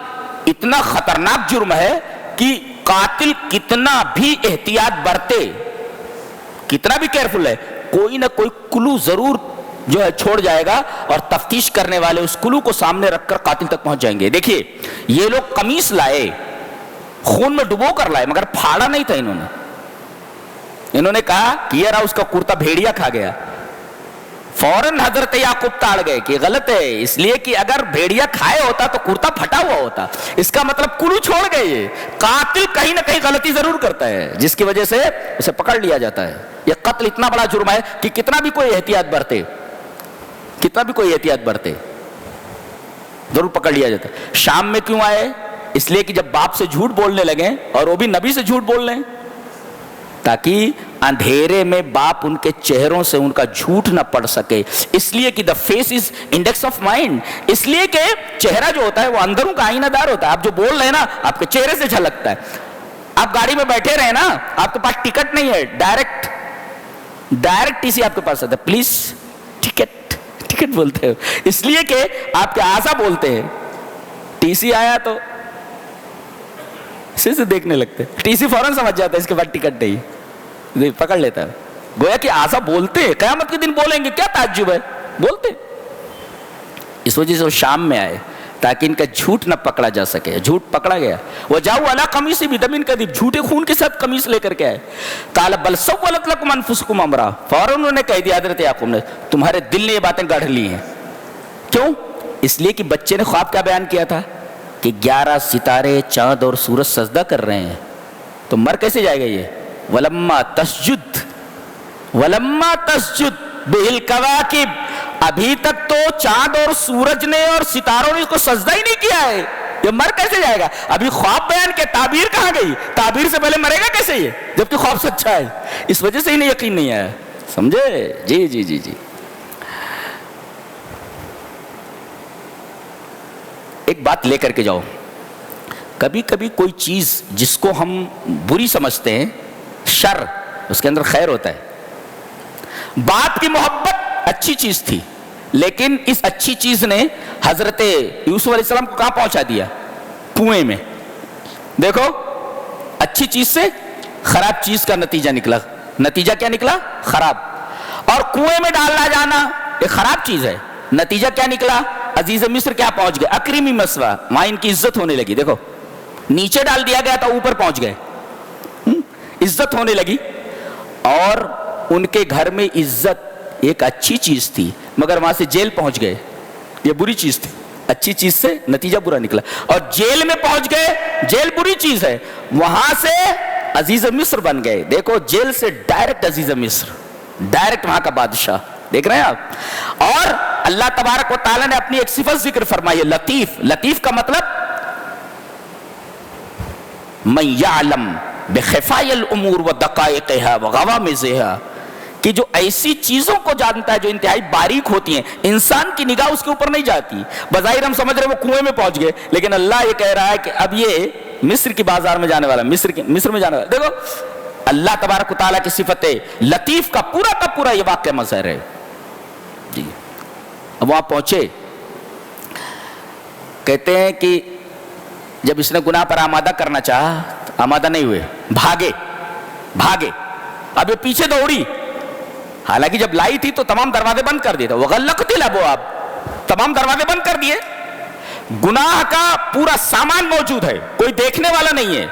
اتنا خطرناک جرم ہے کہ قاتل کتنا بھی احتیاط برتے، کتنا بھی کیئرفل ہے، کوئی نہ کوئی کلو ضرور جو ہے چھوڑ جائے گا، اور تفتیش کرنے والے اس کلو کو سامنے رکھ کر قاتل تک پہنچ جائیں گے۔ دیکھیے یہ لوگ قمیص لائے، خون میں ڈبو کر لائے، مگر پھاڑا نہیں تھا انہوں نے کہا کہ یہ رہا اس کا کرتا بھیڑیا کھا گیا۔ فوراً حضرت یعقوب تاڑ گئے کہ غلط ہے، اس لیے کہ اگر بھیڑیا کھائے ہوتا تو کرتا پھٹا ہوا ہوتا، اس کا مطلب کلو چھوڑ گئے۔ یہ قاتل کہیں نہ کہیں غلطی ضرور کرتا ہے جس کی وجہ سے اسے پکڑ لیا جاتا ہے۔ یہ قتل اتنا بڑا جرم ہے کہ کتنا بھی کوئی احتیاط برتے ضرور پکڑ لیا جاتا ہے۔ شام میں کیوں آئے؟ اس لیے کہ جب باپ سے جھوٹ بولنے لگے، اور وہ بھی نبی سے جھوٹ بول لیں، تاکہ اندھیرے میں باپ ان کے چہروں سے ان کا جھوٹ نہ پڑ سکے۔ اس لیے کہ the face is index of mind، اس لیے کہ چہرہ جو ہوتا ہے وہ اندروں کا آئینہ دار ہوتا ہے۔ آپ جو بول رہے ہیں نا آپ کے چہرے سے جھلکتا ہے۔ آپ گاڑی میں بیٹھے رہے نا، آپ کے پاس ٹکٹ نہیں ہے، ڈائریکٹ ٹی سی آپ کے پاس آتا ہے، پلیز ٹکٹ بولتے ہو، اس لیے کہ آپ کے اعضا بولتے ہیں۔ ٹی سی آیا تو اسی سے دیکھنے لگتے، ٹی سی فوراً سمجھ جاتا ہے اس کے بعد ٹکٹ نہیں، پکڑ لیتا ہے۔ گویا کہ اعضا بولتے ہیں، قیامت کے دن بولیں گے، کیا تعجب ہے، بولتے۔ اس وجہ سے وہ شام میں آئے تاکہ ان کا جھوٹ نہ پکڑا جا سکے. جھوٹ پکڑا گیا. وجاؤ علی قمیص بدم کذب, جھوٹے خون کے ساتھ قمیص لے کر کے آئے. قال بل سولت لکم انفسکم امرا, فوراً انہوں نے کہہ دیا حضرت یعقوب نے, تمہارے دل نے یہ باتیں گڑھ لی ہیں. کیوں؟ اس لیے کہ بچے نے خواب کیا بیان کیا تھا کہ 11 ستارے, چاند اور سورج سجدہ کر رہے ہیں, تو مر کیسے جائے گا یہ؟ ولما تسجد بالکواکب, ابھی تک تو چاند اور سورج نے اور ستاروں نے اس کو سجدہ ہی نہیں کیا ہے, یہ مر کیسے جائے گا؟ ابھی خواب بیان کے تعبیر کہاں گئی؟ تعبیر سے پہلے مرے گا کیسے یہ, جبکہ خواب سچا ہے؟ اس وجہ سے انہیں یقین نہیں آیا. سمجھے؟ جی جی جی جی. ایک بات لے کر کے جاؤ, کبھی کبھی کوئی چیز جس کو ہم بری سمجھتے ہیں, شر, اس کے اندر خیر ہوتا ہے. باپ کی محبت اچھی چیز تھی, لیکن اس اچھی چیز نے حضرت یوسف علیہ السلام کو کہاں پہنچا دیا؟ کنویں میں. دیکھو, اچھی چیز سے خراب چیز کا نتیجہ نکلا. نتیجہ کیا نکلا؟ خراب. اور کنویں میں ڈالنا جانا ایک خراب چیز ہے, نتیجہ کیا نکلا؟ عزیز مصر کیا پہنچ گئے؟ اکریمی مسوا, وہاں ان کی عزت ہونے لگی. دیکھو, نیچے ڈال دیا گیا تھا, اوپر پہنچ گئے, عزت ہونے لگی. اور ان کے گھر میں عزت ایک اچھی چیز تھی, مگر وہاں سے جیل پہنچ گئے, یہ بری چیز تھی. اچھی چیز سے نتیجہ برا نکلا. اور جیل میں پہنچ گئے, جیل بری چیز ہے, وہاں سے عزیز مصر بن گئے. دیکھو, جیل سے ڈائریکٹ عزیز مصر, ڈائریکٹ وہاں کا بادشاہ. دیکھ رہے ہیں آپ؟ اور اللہ تبارک و تعالیٰ نے اپنی ایک صفت ذکر فرمائی ہے, لطیف. لطیف کا مطلب من یعلم بخفاء الامور ودقائقها وغوامضها, کہ جو ایسی چیزوں کو جانتا ہے جو انتہائی باریک ہوتی ہیں, انسان کی نگاہ اس کے اوپر نہیں جاتی. بظاہر ہم سمجھ رہے ہیں وہ کنویں میں پہنچ گئے, لیکن اللہ یہ کہہ رہا ہے کہ اب یہ مصر کی بازار میں جانے والا, مصر میں جانے والا. دیکھو, اللہ تبارک و تعالیٰ کی صفت لطیف کا پورا یہ واقعہ مظہر ہے. جی, اب وہاں پہنچے, کہتے ہیں کہ جب اس نے گناہ پر آمادہ کرنا چاہا, آمادہ نہیں ہوئے, بھاگے. اب یہ پیچھے دوڑی, حالانکہ جب لائی تھی تو تمام دروازے بند کر دیے تھے. وغلقت الابواب, تمام دروازے بند کر دیے. گناہ کا پورا سامان موجود ہے, کوئی دیکھنے والا نہیں ہے.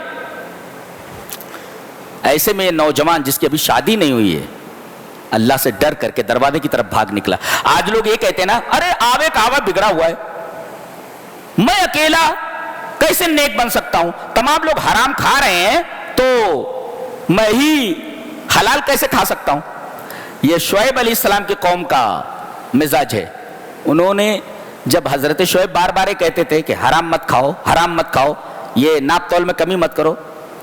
ایسے میں یہ نوجوان جس کی ابھی شادی نہیں ہوئی ہے, اللہ سے ڈر کر کے دروازے کی طرف بھاگ نکلا. آج لوگ یہ کہتے ہیں نا, ارے آوے کہاوا بگڑا ہوا ہے, میں اکیلا کیسے نیک بن سکتا ہوں؟ تمام لوگ حرام کھا رہے ہیں تو میں ہی حلال کیسے کھا سکتا ہوں؟ یہ شعیب علیہ السلام کی قوم کا مزاج ہے. انہوں نے جب حضرت شعیب بار بار کہتے تھے کہ حرام مت کھاؤ, یہ ناپ تول میں کمی مت کرو,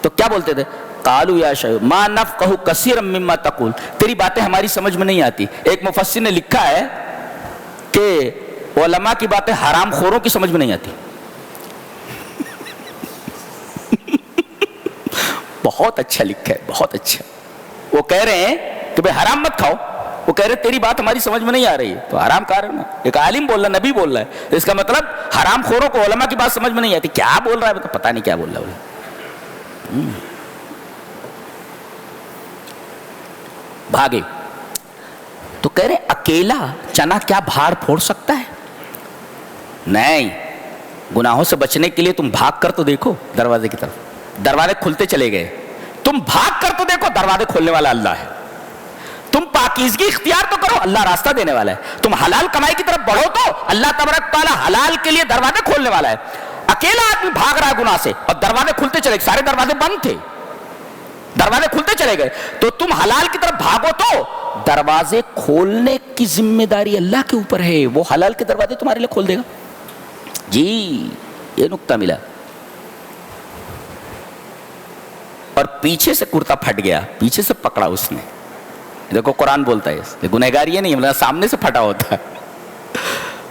تو کیا بولتے تھے؟ قالوا یا شعیب ما نفقہ کثیرا مما تقول, تیری باتیں ہماری سمجھ میں نہیں آتی. ایک مفسر نے لکھا ہے کہ علماء کی باتیں حرام خوروں کی سمجھ میں نہیں آتی. بہت اچھا لکھا ہے, بہت اچھا. وہ کہہ رہے ہیں کہ بھئی حرام مت کھاؤ, وہ کہہ رہے تیری بات ہماری سمجھ میں نہیں آ رہی ہے, تو حرام کھا رہے ہو نا. ایک عالم بول رہا ہے, نبی بول رہا ہے, اس کا مطلب حرام خوروں کو علماء کی بات سمجھ میں نہیں آتی. کیا بول رہا ہے, پتہ نہیں کیا بول رہا ہے. بھاگے تو کہہ رہے اکیلا چنا کیا بھاڑ پھوڑ سکتا ہے؟ نہیں, گناہوں سے بچنے کے لیے تم بھاگ کر تو دیکھو دروازے کی طرف. دروازے کھلتے چلے گئے. تم بھاگ کر تو دیکھو, دروازے کھولنے والا اللہ ہے. تم پاکیزگی اختیار تو کرو, اللہ راستہ دینے والا ہے. تم حلال کمائی کی طرف بڑھو تو اللہ تبارک تعالیٰ حلال کے لیے دروازے کھولنے والا ہے. اکیلا آدمی بھاگ رہا ہے گناہ سے اور دروازے کھلتے چلے گئے, سارے دروازے بند تھے, دروازے کھلتے چلے گئے. تو تم حلال کی طرف بھاگو تو دروازے کھولنے کی ذمہ داری اللہ کے اوپر ہے, وہ حلال کے دروازے تمہارے لیے کھول دے گا. جی, یہ نقطہ ملا. اور پیچھے سے کرتا پھٹ گیا, پیچھے سے پکڑا اس نے. دیکھو قرآن بولتا ہے گنہگار یہ نہیں, مطلب سامنے سے پھٹا ہوتا.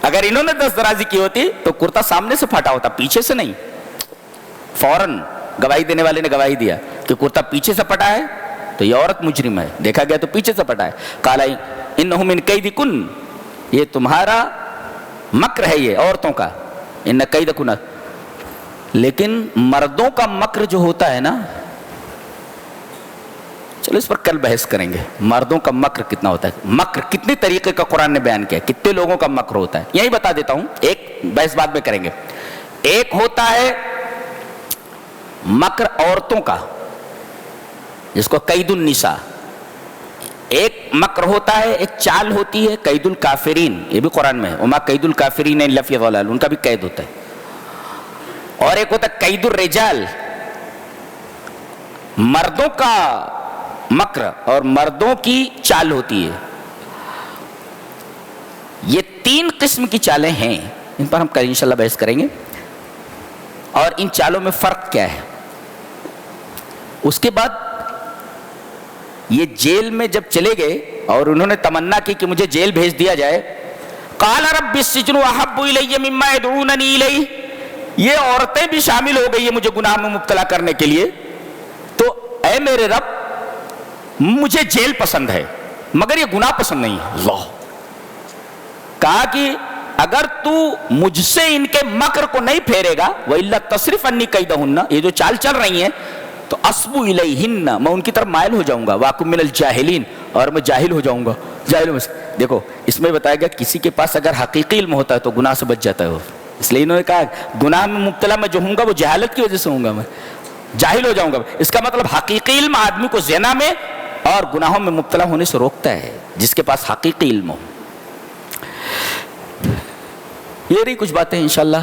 اگر انہوں نے دست درازی کی ہوتی تو کرتا سامنے سے پھٹا ہوتا, پیچھے سے نہیں. فوراً گواہی دینے والے نے گواہی دیا کہ کرتا پیچھے سے پھٹا ہے تو یہ عورت مجرم ہے, دیکھا گیا تو پیچھے سے پھٹا ہے. قال انہ من کیدکن, یہ تمہارا مکر ہے, یہ عورتوں کا. ان کیدکن, لیکن مردوں کا مکر جو ہوتا ہے نا, چلو اس پر کل بحث کریں گے. مردوں کا مکر کتنا ہوتا ہے, مکر کتنے طریقے کا قرآن نے بیان کیا, کتنے لوگوں کا مکر ہوتا ہے, یہی بتا دیتا ہوں. ایک بحث بعد میں کریں گے. ایک ہوتا ہے مکر عورتوں کا, جس کو قید النساء. ایک مکر ہوتا ہے, ایک چال ہوتی ہے قید الکافرین, یہ بھی قرآن میں ہے, وما قید الکافرین الا فی ضلال, ان کا بھی قید ہوتا ہے. اور ایک ہوتا ہے قید الرجال, مردوں کا مکر اور مردوں کی چال ہوتی ہے. یہ تین قسم کی چالیں ہیں, ان پر ہم کل انشاءاللہ بحث کریں گے. اور ان چالوں میں فرق کیا ہے. اس کے بعد یہ جیل میں جب چلے گئے اور انہوں نے تمنا کی کہ مجھے جیل بھیج دیا جائے, قال رب السجن احب الی مما يدعوننی الیہ, یہ عورتیں بھی شامل ہو گئی ہیں مجھے گناہ میں مبتلا کرنے کے لیے, تو اے میرے رب مجھے جیل پسند ہے مگر یہ گناہ پسند نہیں ہے. اللہ کہا کہ اگر تو مجھ سے ان کے مکر کو نہیں پھیرے گا, وَإِلَّا تَصْرِفْ عَنِّي كَيْدَهُنَّ, یہ جو چال چل رہی ہیں تو اصبو الیہن, میں ان کی طرف مائل ہو جاؤں گا, واکم من الجاہلین, اور میں جاہل ہو جاؤں گا. جاہلوں میں دیکھو اس میں بتایا گیا کسی کے پاس اگر حقیقی علم ہوتا ہے تو گناہ سے بچ جاتا ہے وہ, اس لیے انہوں نے کہا گناہ میں مبتلا میں جو ہوں گا وہ جہالت کی وجہ سے ہوں گا, میں جاہل ہو جاؤں گا. اس کا مطلب حقیقی علم آدمی کو زنا میں اور گناہوں میں مبتلا ہونے سے روکتا ہے, جس کے پاس حقیقی علم ہو. یہ رہی کچھ باتیں, انشاءاللہ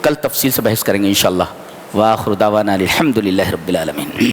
کل تفصیل سے بحث کریں گے انشاءاللہ. وآخر دعوانا الحمد للہ رب العالمین.